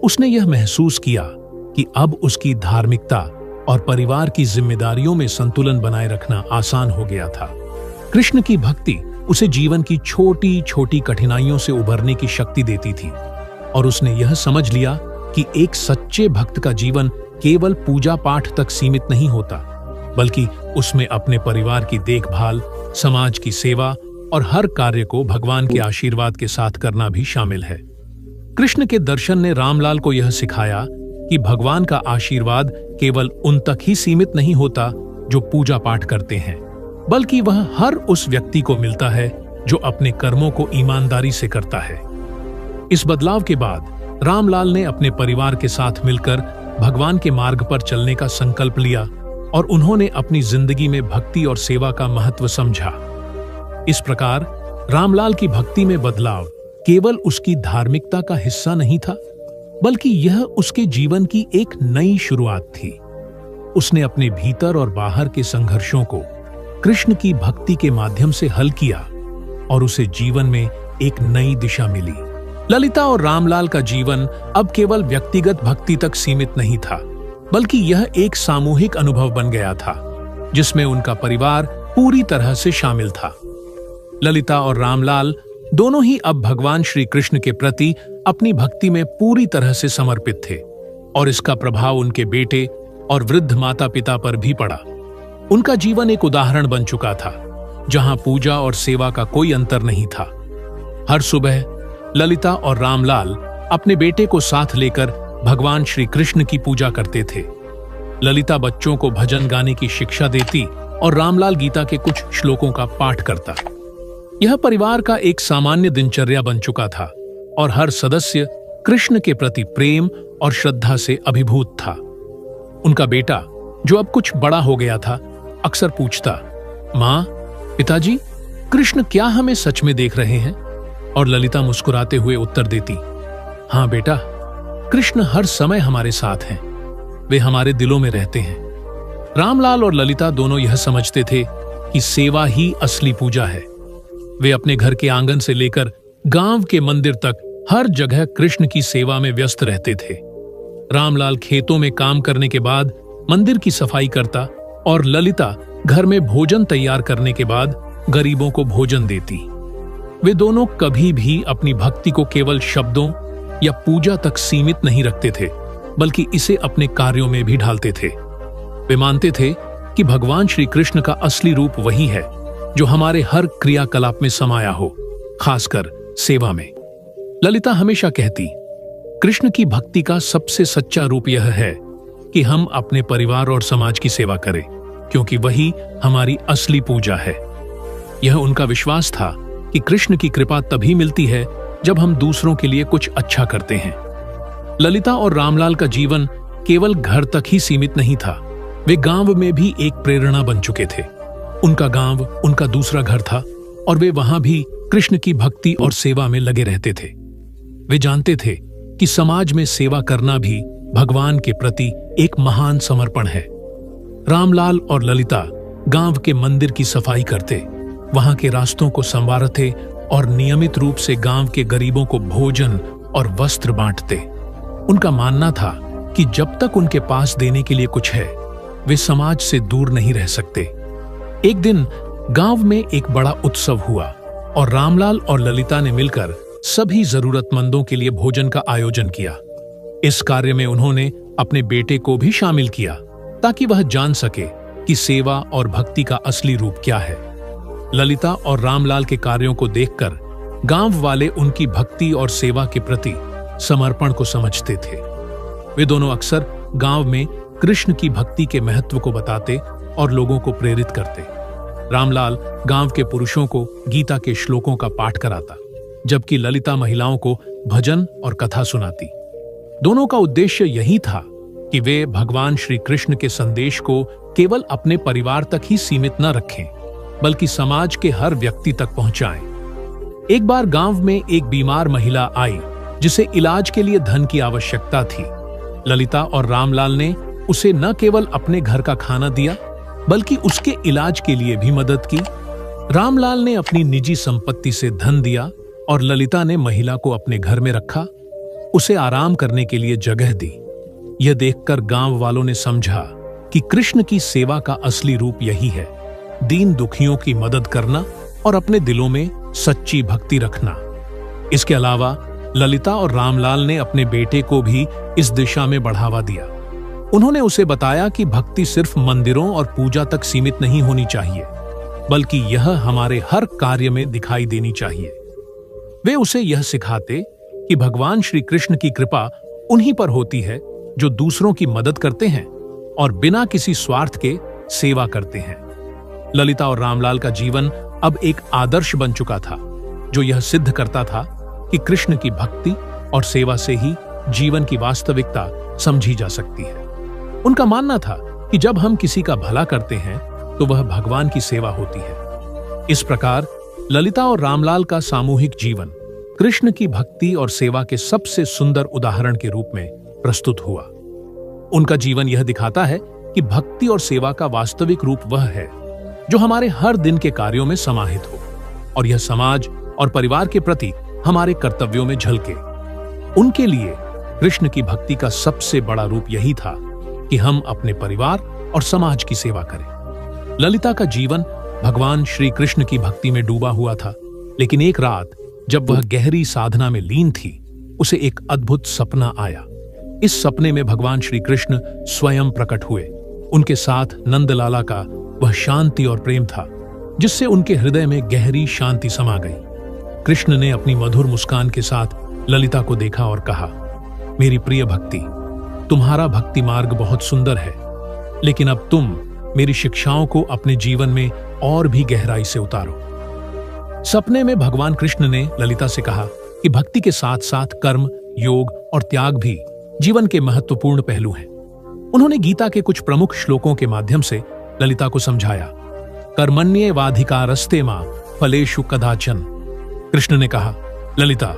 उसने यह महसूस किया कि अब उसकी धार्मिकता और परिवार की जिम्मेदारियों में संतुलन बनाए रखना आसान हो गया था। कृष्ण की भक्ति उसे जीवन की छोटी छोटी कठिनाइयों से उबरने की शक्ति देती थी और उसने यह समझ लिया कि एक सच्चे भक्त का जीवन केवल पूजा पाठ तक सीमित नहीं होता, बल्कि उसमें अपने परिवार की देखभाल, समाज की सेवा और हर कार्य को भगवान के आशीर्वाद के साथ करना भी शामिल है। कृष्ण के दर्शन ने रामलाल को यह सिखाया कि भगवान का आशीर्वाद केवल उन तक ही सीमित नहीं होता जो पूजा पाठ करते हैं, बल्कि वह हर उस व्यक्ति को मिलता है जो अपने कर्मों को ईमानदारी से करता है। इस बदलाव के बाद रामलाल ने अपने परिवार के साथ मिलकर भगवान के मार्ग पर चलने का संकल्प लिया और उन्होंने अपनी जिंदगी में भक्ति और सेवा का महत्व समझा। इस प्रकार रामलाल की भक्ति में बदलाव केवल उसकी धार्मिकता का हिस्सा नहीं था, बल्कि यह उसके जीवन की एक नई शुरुआत थी। उसने अपने भीतर और बाहर के संघर्षों को कृष्ण की भक्ति के माध्यम से हल किया और उसे जीवन में एक नई दिशा मिली। ललिता और रामलाल का जीवन अब केवल व्यक्तिगत भक्ति तक सीमित नहीं था, बल्कि यह एक सामूहिक अनुभव बन गया था जिसमें उनका परिवार पूरी तरह से शामिल था। ललिता और रामलाल दोनों ही अब भगवान श्री कृष्ण के प्रति अपनी भक्ति में पूरी तरह से समर्पित थे और इसका प्रभाव उनके बेटे और वृद्ध माता पिता पर भी पड़ा। उनका जीवन एक उदाहरण बन चुका था जहां पूजा और सेवा का कोई अंतर नहीं था। हर सुबह ललिता और रामलाल अपने बेटे को साथ लेकर भगवान श्री कृष्ण की पूजा करते थे। ललिता बच्चों को भजन गाने की शिक्षा देती और रामलाल गीता के कुछ श्लोकों का पाठ करता। यह परिवार का एक सामान्य दिनचर्या बन चुका था और हर सदस्य कृष्ण के प्रति प्रेम और श्रद्धा से अभिभूत था। उनका बेटा, जो अब कुछ बड़ा हो गया था, अक्सर पूछता, माँ, पिताजी, कृष्ण क्या हमें सच में देख रहे हैं? और ललिता मुस्कुराते हुए उत्तर देती, हाँ बेटा, कृष्ण हर समय हमारे साथ हैं, वे हमारे दिलों में रहते हैं। रामलाल और ललिता दोनों यह समझते थे कि सेवा ही असली पूजा है। वे अपने घर के आंगन से लेकर गांव के मंदिर तक हर जगह कृष्ण की सेवा में व्यस्त रहते थे। रामलाल खेतों में काम करने के बाद मंदिर की सफाई करता और ललिता घर में भोजन तैयार करने के बाद गरीबों को भोजन देती। वे दोनों कभी भी अपनी भक्ति को केवल शब्दों या पूजा तक सीमित नहीं रखते थे, बल्कि इसे अपने कार्यों में भी ढालते थे। वे मानते थे कि भगवान श्री कृष्ण का असली रूप वही है जो हमारे हर क्रियाकलाप में समाया हो, खासकर सेवा में। ललिता हमेशा कहती, कृष्ण की भक्ति का सबसे सच्चा रूप यह है कि हम अपने परिवार और समाज की सेवा करें, क्योंकि वही हमारी असली पूजा है। यह उनका विश्वास था कि कृष्ण की कृपा तभी मिलती है जब हम दूसरों के लिए कुछ अच्छा करते हैं। ललिता और रामलाल का जीवन केवल घर तक ही सीमित नहीं था, वे गांव में भी एक प्रेरणा बन चुके थे। उनका गांव उनका दूसरा घर था और वे वहां भी कृष्ण की भक्ति और सेवा में लगे रहते थे। वे जानते थे कि समाज में सेवा करना भी भगवान के प्रति एक महान समर्पण है। रामलाल और ललिता गांव के मंदिर की सफाई करते, वहां के रास्तों को संवारते और नियमित रूप से गांव के गरीबों को भोजन और वस्त्र बांटते। उनका मानना था कि जब तक उनके पास देने के लिए कुछ है, वे समाज से दूर नहीं रह सकते। एक दिन गांव में एक बड़ा उत्सव हुआ और रामलाल और ललिता ने मिलकर सभी जरूरतमंदों के लिए भोजन का आयोजन किया। इस कार्य में उन्होंने अपने बेटे को भी शामिल किया ताकि वह जान सके कि सेवा और भक्ति का असली रूप क्या है। ललिता और रामलाल के कार्यों को देखकर गांव वाले उनकी भक्ति और सेवा के प्रति समर्पण को समझते थे। वे दोनों अक्सर गांव में कृष्ण की भक्ति के महत्व को बताते और लोगों को प्रेरित करते। रामलाल गांव के पुरुषों को गीता के श्लोकों का पाठ कराता, जबकि ललिता महिलाओं को भजन और कथा सुनाती। दोनों का उद्देश्य यही था कि वे भगवान श्री कृष्ण के संदेश को केवल अपने परिवार तक ही सीमित न रखें, बल्कि समाज के हर व्यक्ति तक पहुंचाएं। एक बार गांव में एक बीमार महिला आई जिसे इलाज के लिए धन की आवश्यकता थी। ललिता और रामलाल ने उसे न केवल अपने घर का खाना दिया, बल्कि उसके इलाज के लिए भी मदद की। रामलाल ने अपनी निजी संपत्ति से धन दिया और ललिता ने महिला को अपने घर में रखा, उसे आराम करने के लिए जगह दी। यह देखकर गांव वालों ने समझा कि कृष्ण की सेवा का असली रूप यही है, दीन दुखियों की मदद करना और अपने दिलों में सच्ची भक्ति रखना। इसके अलावा ललिता और रामलाल ने अपने बेटे को भी इस दिशा में बढ़ावा दिया। उन्होंने उसे बताया कि भक्ति सिर्फ मंदिरों और पूजा तक सीमित नहीं होनी चाहिए, बल्कि यह हमारे हर कार्य में दिखाई देनी चाहिए। वे उसे यह सिखाते कि भगवान श्री कृष्ण की कृपा उन्हीं पर होती है जो दूसरों की मदद करते हैं और बिना किसी स्वार्थ के सेवा करते हैं। ललिता और रामलाल का जीवन अब एक आदर्श बन चुका था, जो यह सिद्ध करता था कि कृष्ण की भक्ति और सेवा से ही जीवन की वास्तविकता समझी जा सकती है। उनका मानना था कि जब हम किसी का भला करते हैं तो वह भगवान की सेवा होती है। इस प्रकार ललिता और रामलाल का सामूहिक जीवन कृष्ण की भक्ति और सेवा के सबसे सुंदर उदाहरण के रूप में प्रस्तुत हुआ। उनका जीवन यह दिखाता है कि भक्ति और सेवा का वास्तविक रूप वह है जो हमारे हर दिन के कार्यों में समाहित हो और यह समाज और परिवार के प्रति हमारे कर्तव्यों में झलके। उनके लिए कृष्ण की भक्ति का सबसे बड़ा रूप यही था कि हम अपने परिवार और समाज की सेवा करें। ललिता का जीवन भगवान श्री कृष्ण की भक्ति में डूबा हुआ था, लेकिन एक रात जब वह गहरी साधना में लीन थी, उसे एक अद्भुत सपना आया। इस सपने में भगवान श्री कृष्ण स्वयं प्रकट हुए। उनके साथ नंदलाला का वह शांति और प्रेम था जिससे उनके हृदय में गहरी शांति समा गई। कृष्ण ने अपनी मधुर मुस्कान के साथ ललिता को देखा और कहा, मेरी प्रिय भक्ति, तुम्हारा भक्ति मार्ग बहुत सुंदर है, लेकिन अब तुम मेरी शिक्षाओं को अपने जीवन में और भी गहराई से उतारो। सपने में भगवान कृष्ण ने ललिता से कहा कि भक्ति के साथ साथ कर्म, योग और त्याग भी जीवन के महत्वपूर्ण पहलू हैं। उन्होंने गीता के कुछ प्रमुख श्लोकों के माध्यम से ललिता को समझाया। कर्मण्येवाधिकारस्ते मा फलेषु कदाचन। कृष्ण ने कहा, ललिता,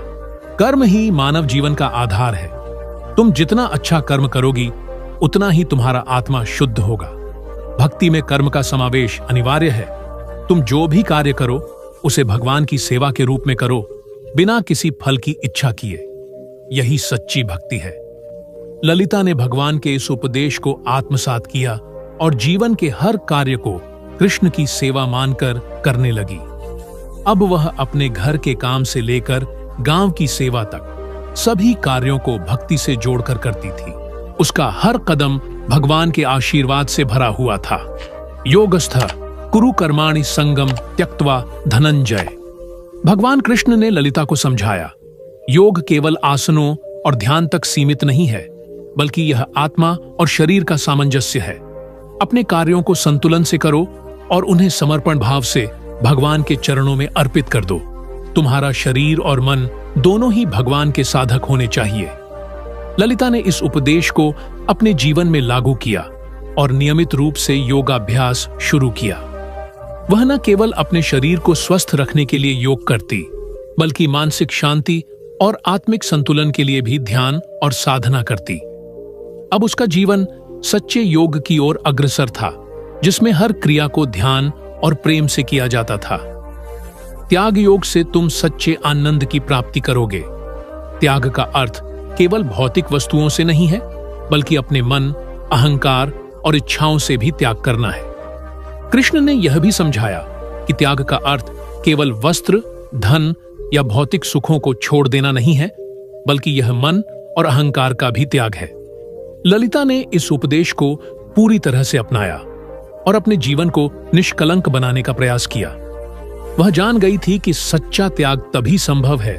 कर्म ही मानव जीवन का आधार है। तुम जितना अच्छा कर्म करोगी उतना ही तुम्हारा आत्मा शुद्ध होगा। भक्ति में कर्म का समावेश अनिवार्य है। तुम जो भी कार्य करो उसे भगवान की सेवा के रूप में करो, बिना किसी फल की इच्छा किए। यही सच्ची भक्ति है। ललिता ने भगवान के इस उपदेश को आत्मसात किया और जीवन के हर कार्य को कृष्ण की सेवा मानकर करने लगी। अब वह अपने घर के काम से लेकर गांव की सेवा तक सभी कार्यों को भक्ति से जोड़कर करती थी। उसका हर कदम भगवान के आशीर्वाद से भरा हुआ था। योगस्थ कुरु कर्माणि संगम त्यक्त्वा धनंजय। भगवान कृष्ण ने ललिता को समझाया, योग केवल आसनों और ध्यान तक सीमित नहीं है, बल्कि यह आत्मा और शरीर का सामंजस्य है। अपने कार्यों को संतुलन से करो और उन्हें समर्पण भाव से भगवान के चरणों में अर्पित कर दो। तुम्हारा शरीर और मन दोनों ही भगवान के साधक होने चाहिए। ललिता ने इस उपदेश को अपने जीवन में लागू किया और नियमित रूप से योगाभ्यास शुरू किया। वह न केवल अपने शरीर को स्वस्थ रखने के लिए योग करती, बल्कि मानसिक शांति और आत्मिक संतुलन के लिए भी ध्यान और साधना करती। अब उसका जीवन सच्चे योग की ओर अग्रसर था, जिसमें हर क्रिया को ध्यान और प्रेम से किया जाता था। त्याग योग से तुम सच्चे आनंद की प्राप्ति करोगे। त्याग का अर्थ केवल भौतिक वस्तुओं से नहीं है, बल्कि अपने मन, अहंकार और इच्छाओं से भी त्याग करना है। कृष्ण ने यह भी समझाया कि त्याग का अर्थ केवल वस्त्र, धन या भौतिक सुखों को छोड़ देना नहीं है, बल्कि यह मन और अहंकार का भी त्याग है। ललिता ने इस उपदेश को पूरी तरह से अपनाया और अपने जीवन को निष्कलंक बनाने का प्रयास किया। वह जान गई थी कि सच्चा त्याग तभी संभव है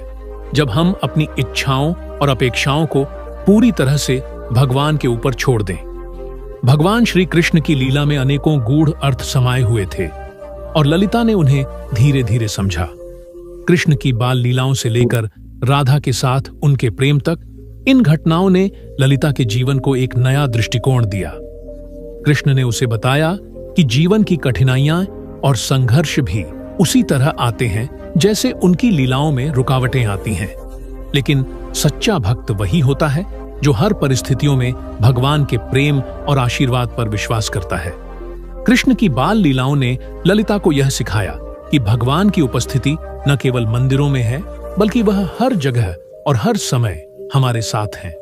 जब हम अपनी इच्छाओं और अपेक्षाओं को पूरी तरह से भगवान के ऊपर छोड़ दें। भगवान श्री कृष्ण की लीला में अनेकों गूढ़ अर्थ समाये हुए थे और ललिता ने उन्हें धीरे धीरे समझा। कृष्ण की बाल लीलाओं से लेकर राधा के साथ उनके प्रेम तक, इन घटनाओं ने ललिता के जीवन को एक नया दृष्टिकोण दिया। कृष्ण ने उसे बताया कि जीवन की कठिनाइयां और संघर्ष भी उसी तरह आते हैं जैसे उनकी लीलाओं में रुकावटें आती हैं, लेकिन सच्चा भक्त वही होता है जो हर परिस्थितियों में भगवान के प्रेम और आशीर्वाद पर विश्वास करता है। कृष्ण की बाल लीलाओं ने ललिता को यह सिखाया कि भगवान की उपस्थिति न केवल मंदिरों में है, बल्कि वह हर जगह और हर समय हमारे साथ हैं।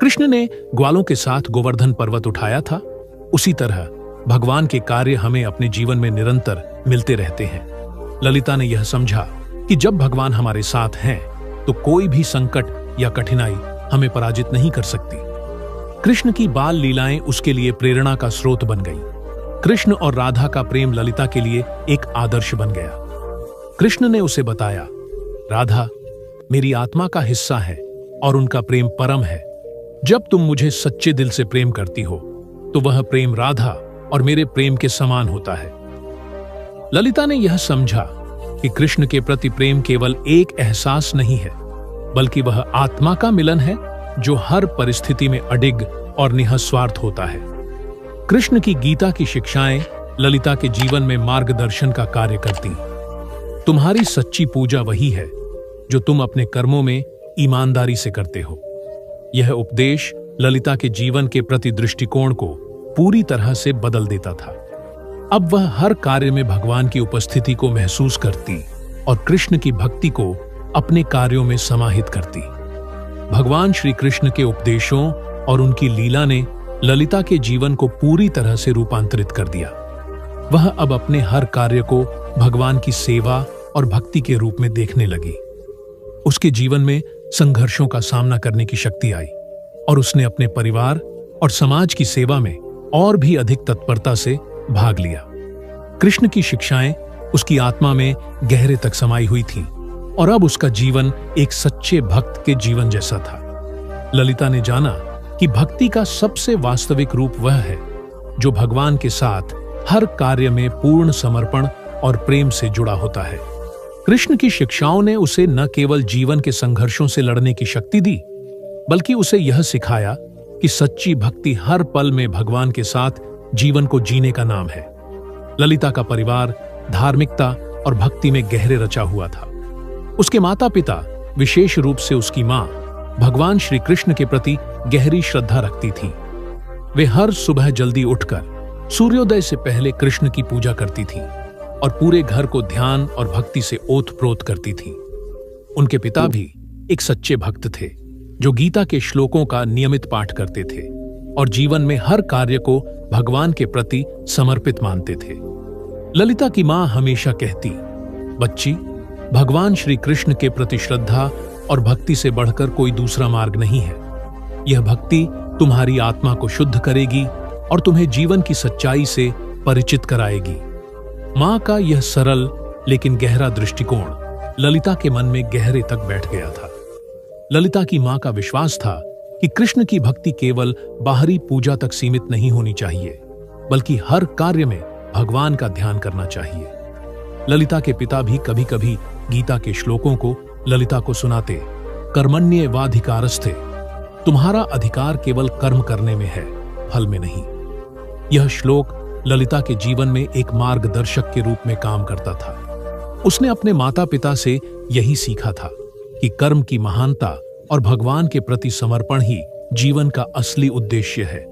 कृष्ण ने ग्वालों के साथ गोवर्धन पर्वत उठाया था, उसी तरह भगवान के कार्य हमें अपने जीवन में निरंतर मिलते रहते हैं। ललिता ने यह समझा कि जब भगवान हमारे साथ हैं, तो कोई भी संकट या कठिनाई हमें पराजित नहीं कर सकती। कृष्ण की बाल लीलाएं उसके लिए प्रेरणा का स्रोत बन गई। कृष्ण और राधा का प्रेम ललिता के लिए एक आदर्श बन गया। कृष्ण ने उसे बताया, राधा मेरी आत्मा का हिस्सा है और उनका प्रेम परम है। जब तुम मुझे सच्चे दिल से प्रेम करती हो, तो वह प्रेम राधा और मेरे प्रेम के समान होता है। ललिता ने यह समझा कि कृष्ण के प्रति प्रेम केवल एक एहसास नहीं है, बल्कि वह आत्मा का मिलन है जो हर परिस्थिति में अडिग और निःस्वार्थ होता है। कृष्ण की गीता की शिक्षाएं ललिता के जीवन में मार्गदर्शन का कार्य करती। तुम्हारी सच्ची पूजा वही है जो तुम अपने कर्मों में ईमानदारी से करते हो। यह उपदेश ललिता के जीवन के प्रति दृष्टिकोण को पूरी तरह से बदल देता था। अब वह हर कार्य में भगवान की उपस्थिति को महसूस करती और कृष्ण की भक्ति को अपने कार्यों में समाहित करती। भगवान श्री कृष्ण के उपदेशों और उनकी लीला ने ललिता के जीवन को पूरी तरह से रूपांतरित कर दिया। वह अब अपने हर कार्य को भगवान की सेवा और भक्ति के रूप में देखने लगी। उसके जीवन में संघर्षों का सामना करने की शक्ति आई और उसने अपने परिवार और समाज की सेवा में और भी अधिक तत्परता से भाग लिया। कृष्ण की शिक्षाएं उसकी आत्मा में गहरे तक समाई हुई थीं और अब उसका जीवन एक सच्चे भक्त के जीवन जैसा था। ललिता ने जाना कि भक्ति का सबसे वास्तविक रूप वह है जो भगवान के साथ हर कार्य में पूर्ण समर्पण और प्रेम से जुड़ा होता है। कृष्ण की शिक्षाओं ने उसे न केवल जीवन के संघर्षों से लड़ने की शक्ति दी, बल्कि उसे यह सिखाया कि सच्ची भक्ति हर पल में भगवान के साथ जीवन को जीने का नाम है। ललिता का परिवार धार्मिकता और भक्ति में गहरे रचा हुआ था। उसके माता पिता, विशेष रूप से उसकी मां, भगवान श्री कृष्ण के प्रति गहरी श्रद्धा रखती थी। वे हर सुबह जल्दी उठकर सूर्योदय से पहले कृष्ण की पूजा करती थी और पूरे घर को ध्यान और भक्ति से ओत-प्रोत करती थी। उनके पिता भी एक सच्चे भक्त थे जो गीता के श्लोकों का नियमित पाठ करते थे और जीवन में हर कार्य को भगवान के प्रति समर्पित मानते थे। ललिता की मां हमेशा कहती, बच्ची, भगवान श्री कृष्ण के प्रति श्रद्धा और भक्ति से बढ़कर कोई दूसरा मार्ग नहीं है। यह भक्ति तुम्हारी आत्मा को शुद्ध करेगी और तुम्हें जीवन की सच्चाई से परिचित कराएगी। मां का यह सरल लेकिन गहरा दृष्टिकोण ललिता के मन में गहरे तक बैठ गया था। ललिता की मां का विश्वास था कि कृष्ण की भक्ति केवल बाहरी पूजा तक सीमित नहीं होनी चाहिए, बल्कि हर कार्य में भगवान का ध्यान करना चाहिए। ललिता के पिता भी कभी कभी गीता के श्लोकों को ललिता को सुनाते। कर्मण्येवाधिकारस्ते, तुम्हारा अधिकार केवल कर्म करने में है, फल में नहीं। यह श्लोक ललिता के जीवन में एक मार्गदर्शक के रूप में काम करता था। उसने अपने माता पिता से यही सीखा था कि कर्म की महानता और भगवान के प्रति समर्पण ही जीवन का असली उद्देश्य है।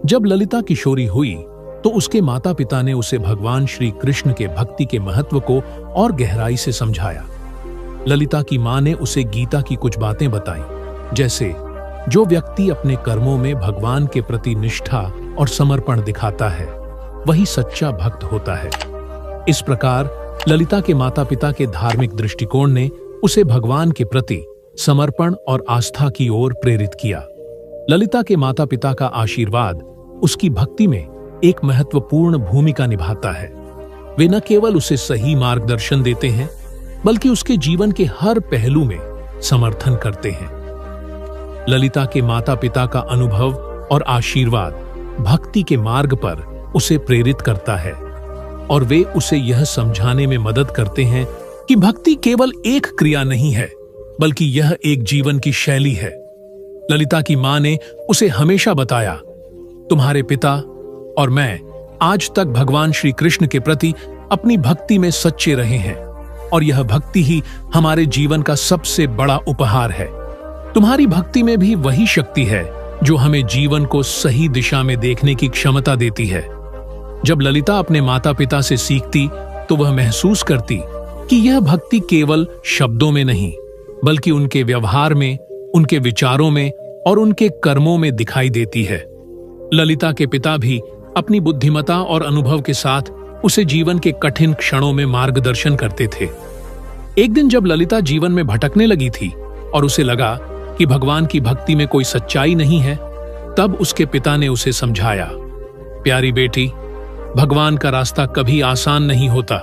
जब ललिता किशोरी हुई तो उसके माता पिता ने उसे भगवान श्री कृष्ण के भक्ति के महत्व को और गहराई से समझाया। ललिता की मां ने उसे गीता की कुछ बातें बताईं, जैसे जो व्यक्ति अपने कर्मों में भगवान के प्रति निष्ठा और समर्पण दिखाता है वही सच्चा भक्त होता है। इस प्रकार ललिता के माता पिता के धार्मिक दृष्टिकोण ने उसे भगवान के प्रति समर्पण और आस्था की ओर प्रेरित किया। ललिता के माता पिता का आशीर्वाद उसकी भक्ति में एक महत्वपूर्ण भूमिका निभाता है। वे न केवल उसे सही मार्गदर्शन देते हैं, बल्कि उसके जीवन के हर पहलू में समर्थन करते हैं। ललिता के माता पिता का अनुभव और आशीर्वाद भक्ति के मार्ग पर उसे प्रेरित करता है और वे उसे यह समझाने में मदद करते हैं कि भक्ति केवल एक क्रिया नहीं है, बल्कि यह एक जीवन की शैली है। ललिता की मां ने उसे हमेशा बताया, तुम्हारे पिता और मैं आज तक भगवान श्री कृष्ण के प्रति अपनी भक्ति में सच्चे रहे हैं और यह भक्ति ही हमारे जीवन का सबसे बड़ा उपहार है। तुम्हारी भक्ति में भी वही शक्ति है जो हमें जीवन को सही दिशा में देखने की क्षमता देती है। जब ललिता अपने माता पिता से सीखती तो वह महसूस करती कि यह भक्ति केवल शब्दों में नहीं, बल्कि उनके व्यवहार में, उनके विचारों में और उनके कर्मों में दिखाई देती है। ललिता के पिता भी अपनी बुद्धिमत्ता और अनुभव के साथ उसे जीवन के कठिन क्षणों में मार्गदर्शन करते थे। एक दिन जब ललिता जीवन में भटकने लगी थी और उसे लगा कि भगवान की भक्ति में कोई सच्चाई नहीं है, तब उसके पिता ने उसे समझाया, प्यारी बेटी, भगवान का रास्ता कभी आसान नहीं होता,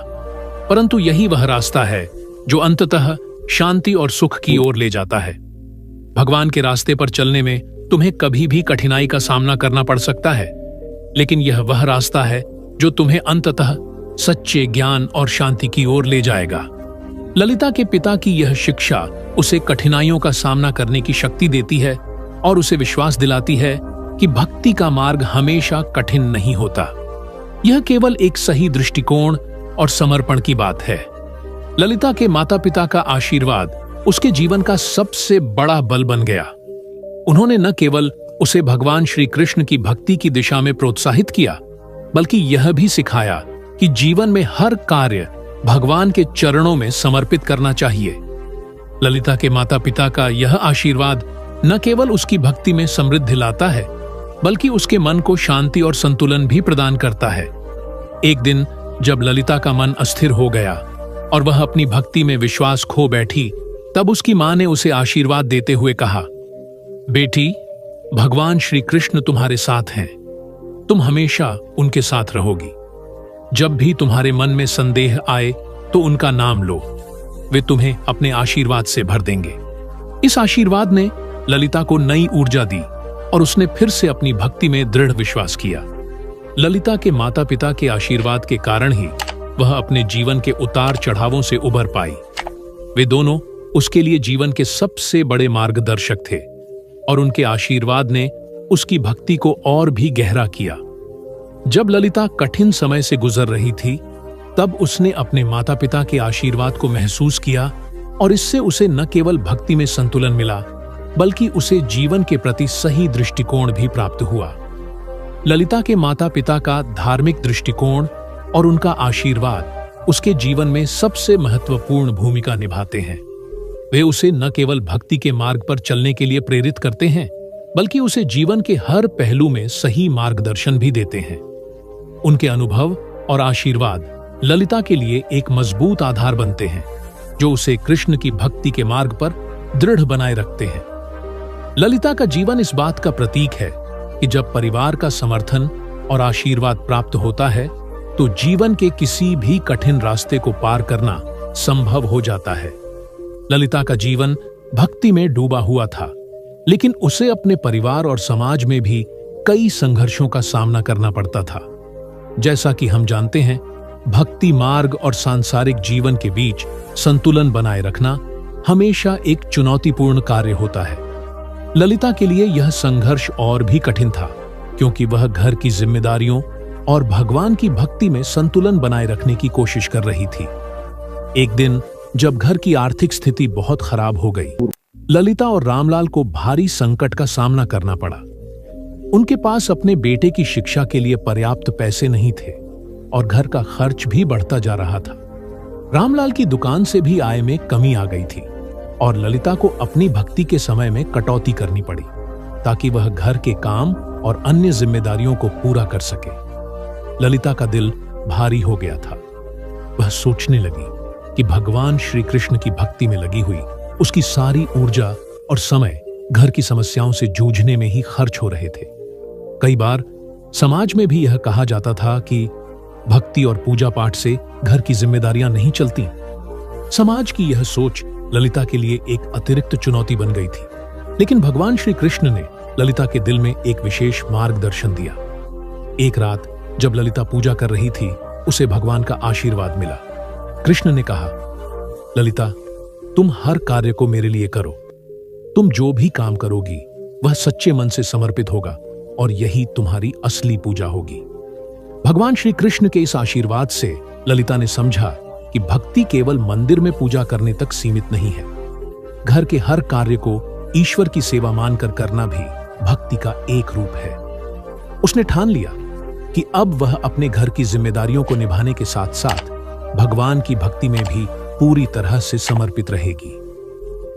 परंतु यही वह रास्ता है जो अंततः शांति और सुख की ओर ले जाता है। भगवान के रास्ते पर चलने में तुम्हें कभी भी कठिनाई का सामना करना पड़ सकता है, लेकिन यह वह रास्ता है जो तुम्हें अंततः सच्चे ज्ञान और शांति की ओर ले जाएगा। ललिता के पिता की यह शिक्षा उसे कठिनाइयों का सामना करने की शक्ति देती है और उसे विश्वास दिलाती है कि भक्ति का मार्ग हमेशा कठिन नहीं होता। यह केवल एक सही दृष्टिकोण और समर्पण की बात है। ललिता के माता पिता का आशीर्वाद उसके जीवन का सबसे बड़ा बल बन गया। उन्होंने न केवल उसे भगवान श्री कृष्ण की भक्ति की दिशा में प्रोत्साहित किया, बल्कि यह भी सिखाया कि जीवन में हर कार्य भगवान के चरणों में समर्पित करना चाहिए। ललिता के माता पिता का यह आशीर्वाद न केवल उसकी भक्ति में समृद्धि लाता है, बल्कि उसके मन को शांति और संतुलन भी प्रदान करता है। एक दिन जब ललिता का मन अस्थिर हो गया और वह अपनी भक्ति में विश्वास खो बैठी, तब उसकी मां ने उसे आशीर्वाद देते हुए कहा, बेटी, भगवान श्री कृष्ण तुम्हारे साथ हैं। तुम हमेशा उनके साथ रहोगी। जब भी तुम्हारे मन में संदेह आए तो उनका नाम लो, वे तुम्हें अपने आशीर्वाद से भर देंगे। इस आशीर्वाद ने ललिता को नई ऊर्जा दी और उसने फिर से अपनी भक्ति में दृढ़ विश्वास किया। ललिता के माता पिता के आशीर्वाद के कारण ही वह अपने जीवन के उतार चढ़ावों से उबर पाई। वे दोनों उसके लिए जीवन के सबसे बड़े मार्गदर्शक थे और उनके आशीर्वाद ने उसकी भक्ति को और भी गहरा किया। जब ललिता कठिन समय से गुजर रही थी, तब उसने अपने माता पिता के आशीर्वाद को महसूस किया और इससे उसे न केवल भक्ति में संतुलन मिला, बल्कि उसे जीवन के प्रति सही दृष्टिकोण भी प्राप्त हुआ। ललिता के माता पिता का धार्मिक दृष्टिकोण और उनका आशीर्वाद उसके जीवन में सबसे महत्वपूर्ण भूमिका निभाते हैं। वे उसे न केवल भक्ति के मार्ग पर चलने के लिए प्रेरित करते हैं, बल्कि उसे जीवन के हर पहलू में सही मार्गदर्शन भी देते हैं। उनके अनुभव और आशीर्वाद ललिता के लिए एक मजबूत आधार बनते हैं, जो उसे कृष्ण की भक्ति के मार्ग पर दृढ़ बनाए रखते हैं। ललिता का जीवन इस बात का प्रतीक है कि जब परिवार का समर्थन और आशीर्वाद प्राप्त होता है, तो जीवन के किसी भी कठिन रास्ते को पार करना संभव हो जाता है। ललिता का जीवन भक्ति में डूबा हुआ था, लेकिन उसे अपने परिवार और समाज में भी कई संघर्षों का सामना करना पड़ता था। जैसा कि हम जानते हैं, भक्ति मार्ग और सांसारिक जीवन के बीच संतुलन बनाए रखना हमेशा एक चुनौतीपूर्ण कार्य होता है। ललिता के लिए यह संघर्ष और भी कठिन था, क्योंकि वह घर की जिम्मेदारियों और भगवान की भक्ति में संतुलन बनाए रखने की कोशिश कर रही थी। एक दिन जब घर की आर्थिक स्थिति बहुत खराब हो गई, ललिता और रामलाल को भारी संकट का सामना करना पड़ा। उनके पास अपने बेटे की शिक्षा के लिए पर्याप्त पैसे नहीं थे और घर का खर्च भी बढ़ता जा रहा था। रामलाल की दुकान से भी आय में कमी आ गई थी और ललिता को अपनी भक्ति के समय में कटौती करनी पड़ी, ताकि वह घर के काम और अन्य जिम्मेदारियों को पूरा कर सके। ललिता का दिल भारी हो गया था। वह सोचने लगी कि भगवान श्री कृष्ण की भक्ति में लगी हुई उसकी सारी ऊर्जा और समय घर की समस्याओं से जूझने में ही खर्च हो रहे थे। कई बार समाज में भी यह कहा जाता था कि भक्ति और पूजा पाठ से घर की जिम्मेदारियां नहीं चलती। समाज की यह सोच ललिता के लिए एक अतिरिक्त चुनौती बन गई थी, लेकिन भगवान श्री कृष्ण ने ललिता के दिल में एक विशेष मार्गदर्शन दिया। एक रात जब ललिता पूजा कर रही थी, उसे भगवान का आशीर्वाद मिला। कृष्ण ने कहा, ललिता, तुम हर कार्य को मेरे लिए करो। तुम जो भी काम करोगी वह सच्चे मन से समर्पित होगा और यही तुम्हारी असली पूजा होगी। भगवान श्री कृष्ण के इस आशीर्वाद से ललिता ने समझा कि भक्ति केवल मंदिर में पूजा करने तक सीमित नहीं है। घर के हर कार्य को ईश्वर की सेवा मानकर करना भी भक्ति का एक रूप है। उसने ठान लिया कि अब वह अपने घर की जिम्मेदारियों को निभाने के साथ साथ भगवान की भक्ति में भी पूरी तरह से समर्पित रहेगी।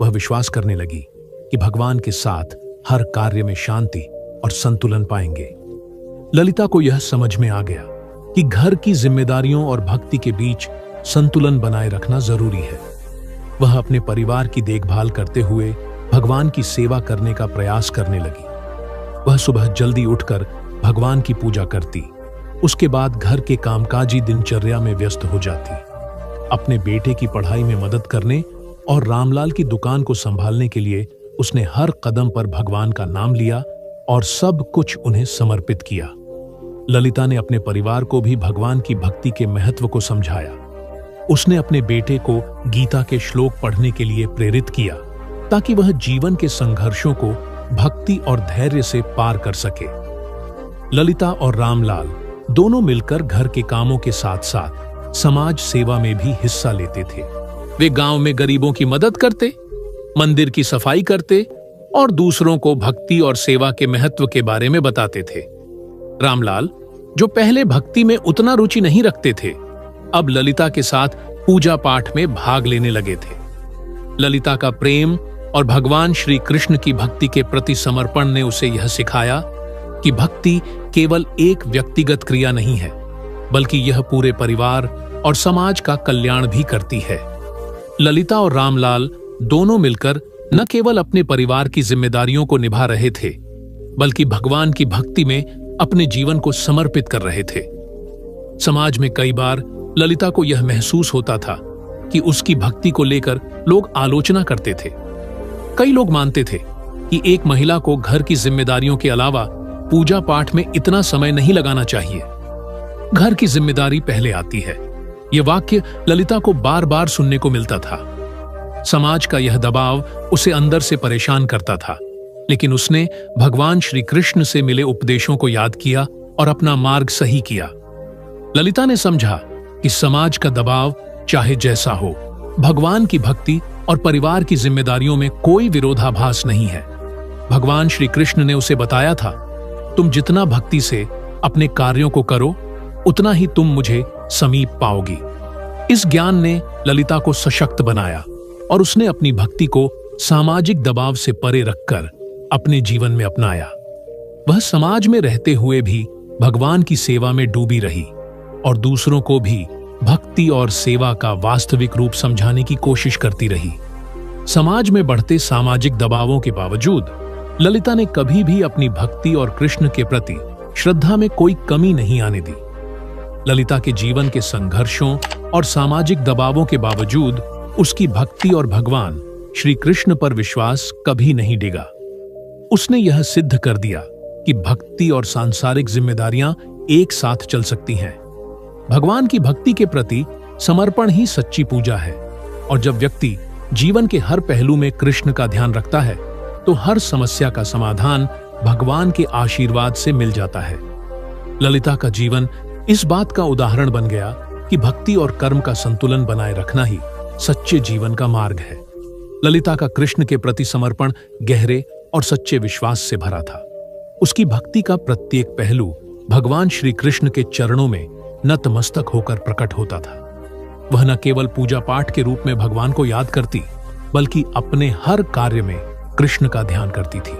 वह विश्वास करने लगी कि भगवान के साथ हर कार्य में शांति और संतुलन पाएंगे। ललिता को यह समझ में आ गया कि घर की जिम्मेदारियों और भक्ति के बीच संतुलन बनाए रखना जरूरी है। वह अपने परिवार की देखभाल करते हुए भगवान की सेवा करने का प्रयास करने लगी। वह सुबह जल्दी उठकर भगवान की पूजा करती, उसके बाद घर के कामकाजी दिनचर्या में व्यस्त हो जाती। अपने बेटे की पढ़ाई में मदद करने और रामलाल की दुकान को संभालने के लिए उसने हर कदम पर भगवान का नाम लिया और सब कुछ उन्हें समर्पित किया। ललिता ने अपने परिवार को भी भगवान की भक्ति के महत्व को समझाया। उसने अपने बेटे को गीता के श्लोक पढ़ने के लिए प्रेरित किया, ताकि वह जीवन के संघर्षों को भक्ति और धैर्य से पार कर सके। ललिता और रामलाल दोनों मिलकर घर के कामों के साथ साथ समाज सेवा में भी हिस्सा लेते थे। वे गांव में गरीबों की मदद करते, मंदिर की सफाई करते और दूसरों को भक्ति और सेवा के महत्व के बारे में बताते थे। रामलाल, जो पहले भक्ति में उतना रुचि नहीं रखते थे, अब ललिता के साथ पूजा पाठ में भाग लेने लगे थे। ललिता का प्रेम और भगवान श्री कृष्ण की भक्ति के प्रति समर्पण ने उसे यह सिखाया कि भक्ति केवल एक व्यक्तिगत क्रिया नहीं है, बल्कि यह पूरे परिवार और समाज का कल्याण भी करती है। ललिता और रामलाल दोनों मिलकर न केवल अपने परिवार की जिम्मेदारियों को निभा रहे थे, बल्कि भगवान की भक्ति में अपने जीवन को समर्पित कर रहे थे। समाज में कई बार ललिता को यह महसूस होता था कि उसकी भक्ति को लेकर लोग आलोचना करते थे। कई लोग मानते थे कि एक महिला को घर की जिम्मेदारियों के अलावा पूजा पाठ में इतना समय नहीं लगाना चाहिए। घर की जिम्मेदारी पहले आती है। यह वाक्य ललिता को बार बार सुनने को मिलता था। समाज का यह दबाव उसे अंदर से परेशान करता था, लेकिन उसने भगवान श्री कृष्ण से मिले उपदेशों को याद किया और अपना मार्ग सही किया। ललिता ने समझा कि समाज का दबाव चाहे जैसा हो, भगवान की भक्ति और परिवार की जिम्मेदारियों में कोई विरोधाभास नहीं है। भगवान श्री कृष्ण ने उसे बताया था, तुम जितना भक्ति से अपने कार्यों को करो, उतना ही तुम मुझे समीप पाओगी। इस ज्ञान ने ललिता को सशक्त बनाया और उसने अपनी भक्ति को सामाजिक दबाव से परे रखकर अपने जीवन में अपनाया। वह समाज में रहते हुए भी भगवान की सेवा में डूबी रही और दूसरों को भी भक्ति और सेवा का वास्तविक रूप समझाने की कोशिश करती रही। समाज में बढ़ते सामाजिक दबावों के बावजूद ललिता ने कभी भी अपनी भक्ति और कृष्ण के प्रति श्रद्धा में कोई कमी नहीं आने दी। ललिता के जीवन के संघर्षों और सामाजिक दबावों के बावजूद उसकी भक्ति और भगवान श्री कृष्ण पर विश्वास कभी नहीं डिगा। उसने यह सिद्ध कर दिया कि भक्ति और सांसारिक जिम्मेदारियां एक साथ चल सकती हैं। भगवान की भक्ति के प्रति समर्पण ही सच्ची पूजा है, और जब व्यक्ति जीवन के हर पहलू में कृष्ण का ध्यान रखता है तो हर समस्या का समाधान भगवान के आशीर्वाद से मिल जाता है। ललिता का जीवन इस बात का उदाहरण बन गया कि भक्ति और कर्म का संतुलन बनाए रखना ही सच्चे जीवन का मार्ग है। ललिता का कृष्ण के प्रति समर्पण गहरे और सच्चे विश्वास से भरा था। उसकी भक्ति का प्रत्येक पहलू भगवान श्री कृष्ण के चरणों में नतमस्तक होकर प्रकट होता था। वह न केवल पूजा पाठ के रूप में भगवान को याद करती, बल्कि अपने हर कार्य में कृष्ण का ध्यान करती थी।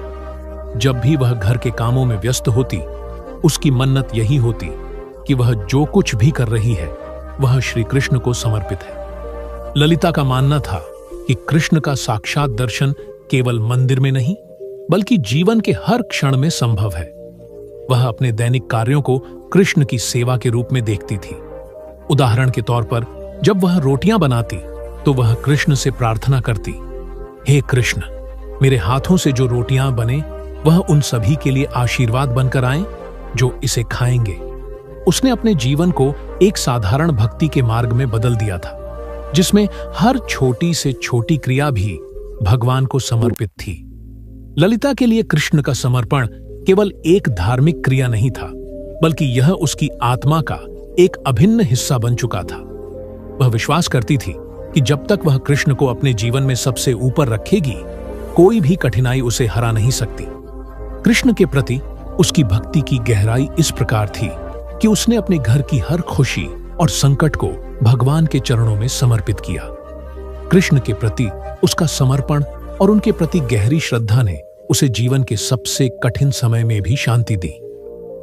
जब भी वह घर के कामों में व्यस्त होती, उसकी मन्नत यही होती कि वह जो कुछ भी कर रही है वह श्री कृष्ण को समर्पित है। ललिता का मानना था कि कृष्ण का साक्षात दर्शन केवल मंदिर में नहीं, बल्कि जीवन के हर क्षण में संभव है। वह अपने दैनिक कार्यों को कृष्ण की सेवा के रूप में देखती थी। उदाहरण के तौर पर जब वह रोटियां बनाती तो वह कृष्ण से प्रार्थना करती, हे कृष्ण, मेरे हाथों से जो रोटियां बने वह उन सभी के लिए आशीर्वाद बनकर आए जो इसे खाएंगे। उसने अपने जीवन को एक साधारण भक्ति के मार्ग में बदल दिया था, जिसमें हर छोटी से छोटी क्रिया भी भगवान को समर्पित थी। ललिता के लिए कृष्ण का समर्पण केवल एक धार्मिक क्रिया नहीं था, बल्कि यह उसकी आत्मा का एक अभिन्न हिस्सा बन चुका था। वह विश्वास करती थी कि जब तक वह कृष्ण को अपने जीवन में सबसे ऊपर रखेगी, कोई भी कठिनाई उसे हरा नहीं सकती। कृष्ण के प्रति उसकी भक्ति की गहराई इस प्रकार थी कि उसने अपने घर की हर खुशी और संकट को भगवान के चरणों में समर्पित किया। कृष्ण के प्रति उसका समर्पण और उनके प्रति गहरी श्रद्धा ने उसे जीवन के सबसे कठिन समय में भी शांति दी।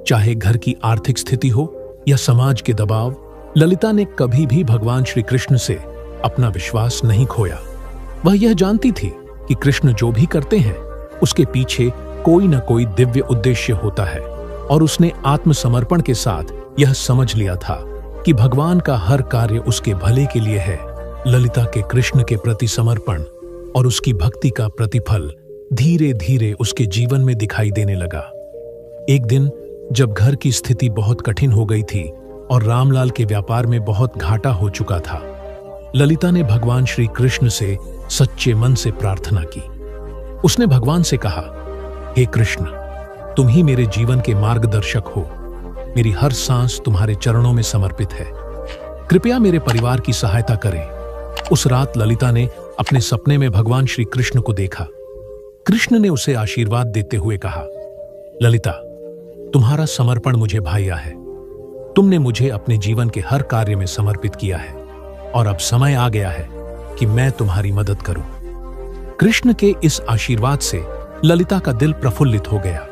चाहे घर की आर्थिक स्थिति हो या समाज के दबाव, ललिता ने कभी भी भगवान श्री कृष्ण से अपना विश्वास नहीं खोया। वह यह जानती थी कि कृष्ण जो भी करते हैं उसके पीछे कोई न कोई दिव्य उद्देश्य होता है, और उसने आत्मसमर्पण के साथ यह समझ लिया था कि भगवान का हर कार्य उसके भले के लिए है। ललिता के कृष्ण के प्रति समर्पण और उसकी भक्ति का प्रतिफल धीरे धीरे उसके जीवन में दिखाई देने लगा। एक दिन जब घर की स्थिति बहुत कठिन हो गई थी और रामलाल के व्यापार में बहुत घाटा हो चुका था, ललिता ने भगवान श्री कृष्ण से सच्चे मन से प्रार्थना की। उसने भगवान से कहा, हे कृष्ण, तुम ही मेरे जीवन के मार्गदर्शक हो। मेरी हर सांस तुम्हारे चरणों में समर्पित है। कृपया मेरे परिवार की सहायता करें। उस रात ललिता ने अपने सपने में भगवान श्री कृष्ण को देखा। कृष्ण ने उसे आशीर्वाद देते हुए कहा, ललिता, तुम्हारा समर्पण मुझे भाया है। तुमने मुझे अपने जीवन के हर कार्य में समर्पित किया है, और अब समय आ गया है कि मैं तुम्हारी मदद करूं। कृष्ण के इस आशीर्वाद से ललिता का दिल प्रफुल्लित हो गया।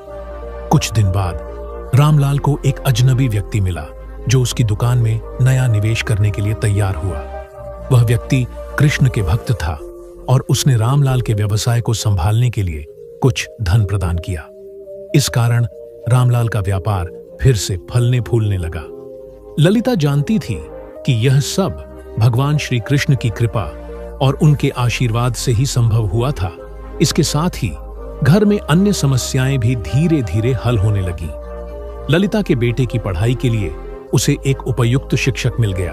कुछ दिन बाद रामलाल को एक अजनबी व्यक्ति मिला जो उसकी दुकान में नया निवेश करने के लिए तैयार हुआ। वह व्यक्ति कृष्ण के भक्त था और उसने रामलाल के व्यवसाय को संभालने के लिए कुछ धन प्रदान किया। इस कारण रामलाल का व्यापार फिर से फलने फूलने लगा। ललिता जानती थी कि यह सब भगवान श्री कृष्ण की कृपा और उनके आशीर्वाद से ही संभव हुआ था। इसके साथ ही घर में अन्य समस्याएं भी धीरे धीरे हल होने लगी। ललिता के बेटे की पढ़ाई के लिए उसे एक उपयुक्त शिक्षक मिल गया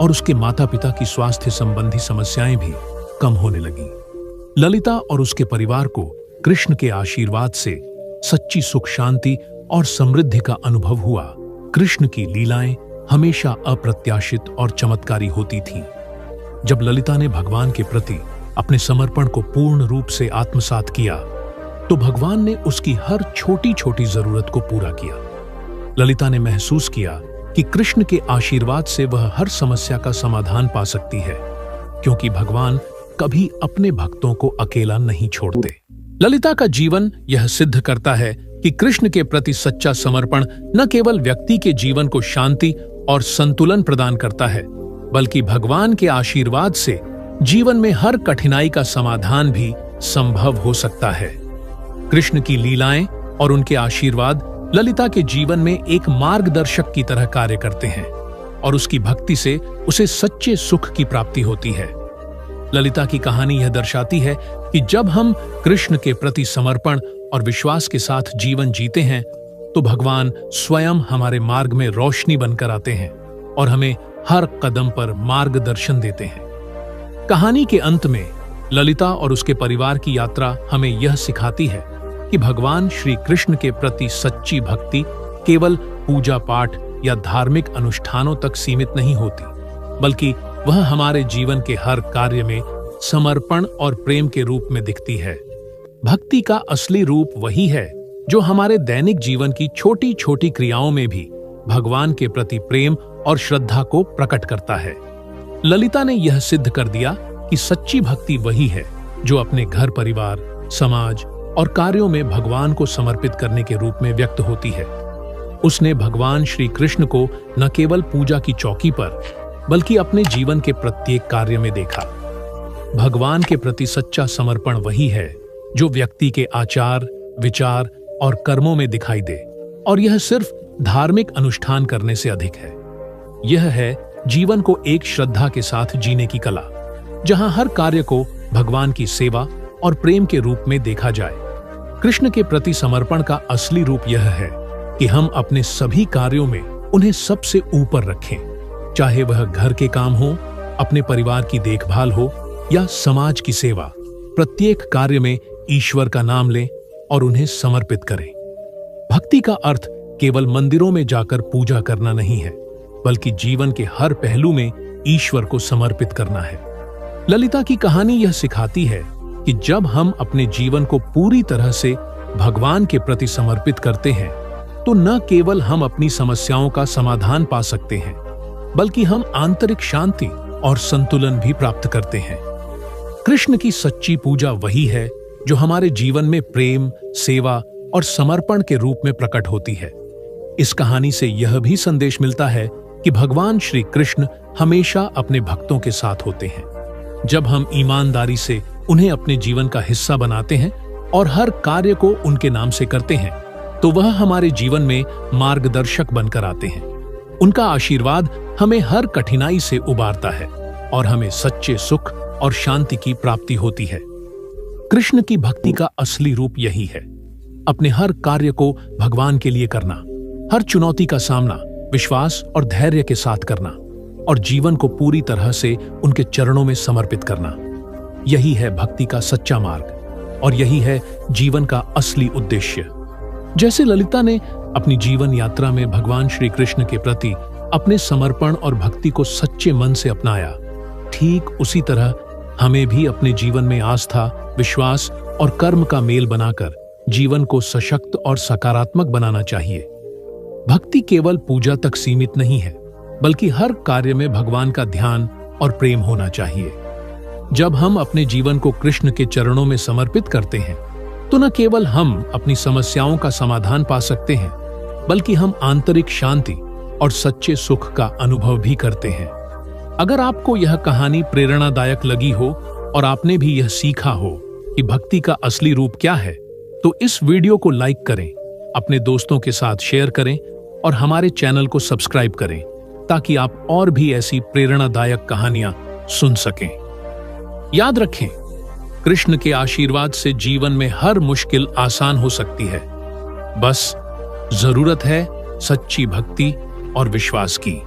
और उसके माता पिता की स्वास्थ्य संबंधी समस्याएं भी कम होने लगी। ललिता और उसके परिवार को कृष्ण के आशीर्वाद से सच्ची सुख शांति और समृद्धि का अनुभव हुआ। कृष्ण की लीलाएं हमेशा अप्रत्याशित और चमत्कारी होती थीं। जब ललिता ने भगवान के प्रति अपने समर्पण को पूर्ण रूप से आत्मसात किया तो भगवान ने उसकी हर छोटी छोटी जरूरत को पूरा किया। ललिता ने महसूस किया कि कृष्ण के आशीर्वाद से वह हर समस्या का समाधान पा सकती है, क्योंकि भगवान कभी अपने भक्तों को अकेला नहीं छोड़ते। ललिता का जीवन यह सिद्ध करता है कि कृष्ण के प्रति सच्चा समर्पण न केवल व्यक्ति के जीवन को शांति और संतुलन प्रदान करता है, बल्कि भगवान के आशीर्वाद से जीवन में हर कठिनाई का समाधान भी संभव हो सकता है। कृष्ण की लीलाएं और उनके आशीर्वाद ललिता के जीवन में एक मार्गदर्शक की तरह कार्य करते हैं और उसकी भक्ति से उसे सच्चे सुख की प्राप्ति होती है। ललिता की कहानी यह दर्शाती है कि जब हम कृष्ण के प्रति समर्पण और विश्वास के साथ जीवन जीते हैं तो भगवान स्वयं हमारे मार्ग में रोशनी बनकर आते हैं और हमें हर कदम पर मार्गदर्शन देते हैं। कहानी के अंत में ललिता और उसके परिवार की यात्रा हमें यह सिखाती है कि भगवान श्री कृष्ण के प्रति सच्ची भक्ति केवल पूजा पाठ या धार्मिक अनुष्ठानों तक सीमित नहीं होती, बल्कि वह हमारे जीवन के हर कार्य में समर्पण और प्रेम के रूप में दिखती है। भक्ति का असली रूप वही है जो हमारे दैनिक जीवन की छोटी छोटी क्रियाओं में भी भगवान के प्रति प्रेम और श्रद्धा को प्रकट करता है। ललिता ने यह सिद्ध कर दिया कि सच्ची भक्ति वही है जो अपने घर परिवार, समाज और कार्यों में भगवान को समर्पित करने के रूप में व्यक्त होती है। उसने भगवान श्री कृष्ण को न केवल पूजा की चौकी पर बल्कि अपने जीवन के प्रत्येक कार्य में देखा। भगवान के प्रति सच्चा समर्पण वही है जो व्यक्ति के आचार, विचार और कर्मों में दिखाई दे, और यह सिर्फ धार्मिक अनुष्ठान करने से अधिक है। यह है जीवन को एक श्रद्धा के साथ जीने की कला, जहां हर कार्य को भगवान की सेवा और प्रेम के रूप में देखा जाए। कृष्ण के प्रति समर्पण का असली रूप यह है कि हम अपने सभी कार्यों में उन्हें सबसे ऊपर रखें, चाहे वह घर के काम हो, अपने परिवार की देखभाल हो या समाज की सेवा। प्रत्येक कार्य में ईश्वर का नाम लें और उन्हें समर्पित करें। भक्ति का अर्थ केवल मंदिरों में जाकर पूजा करना नहीं है, बल्कि जीवन के हर पहलू में ईश्वर को समर्पित करना है। ललिता की कहानी यह सिखाती है कि जब हम अपने जीवन को पूरी तरह से भगवान के प्रति समर्पित करते हैं तो न केवल हम अपनी समस्याओं का समाधान पा सकते हैं, बल्कि हम आंतरिक शांति और संतुलन भी प्राप्त करते हैं। कृष्ण की सच्ची पूजा वही है जो हमारे जीवन में प्रेम, सेवा और समर्पण के रूप में प्रकट होती है। इस कहानी से यह भी संदेश मिलता है कि भगवान श्री कृष्ण हमेशा अपने भक्तों के साथ होते हैं। जब हम ईमानदारी से उन्हें अपने जीवन का हिस्सा बनाते हैं और हर कार्य को उनके नाम से करते हैं, तो वह हमारे जीवन में मार्गदर्शक बनकर आते हैं। उनका आशीर्वाद हमें हर कठिनाई से उबारता है और हमें सच्चे सुख और शांति की प्राप्ति होती है। कृष्ण की भक्ति का असली रूप यही है, अपने हर कार्य को भगवान के लिए करना, हर चुनौती का सामना विश्वास और धैर्य के साथ करना और जीवन को पूरी तरह से उनके चरणों में समर्पित करना। यही है भक्ति का सच्चा मार्ग और यही है जीवन का असली उद्देश्य। जैसे ललिता ने अपनी जीवन यात्रा में भगवान श्री कृष्ण के प्रति अपने समर्पण और भक्ति को सच्चे मन से अपनाया, ठीक उसी तरह हमें भी अपने जीवन में आस्था, विश्वास और कर्म का मेल बनाकर जीवन को सशक्त और सकारात्मक बनाना चाहिए। भक्ति केवल पूजा तक सीमित नहीं है, बल्कि हर कार्य में भगवान का ध्यान और प्रेम होना चाहिए। जब हम अपने जीवन को कृष्ण के चरणों में समर्पित करते हैं, तो न केवल हम अपनी समस्याओं का समाधान पा सकते हैं, बल्कि हम आंतरिक शांति और सच्चे सुख का अनुभव भी करते हैं। अगर आपको यह कहानी प्रेरणादायक लगी हो और आपने भी यह सीखा हो कि भक्ति का असली रूप क्या है, तो इस वीडियो को लाइक करें, अपने दोस्तों के साथ शेयर करें और हमारे चैनल को सब्सक्राइब करें, ताकि आप और भी ऐसी प्रेरणादायक कहानियां सुन सकें। याद रखें, कृष्ण के आशीर्वाद से जीवन में हर मुश्किल आसान हो सकती है। बस जरूरत है सच्ची भक्ति और विश्वास की।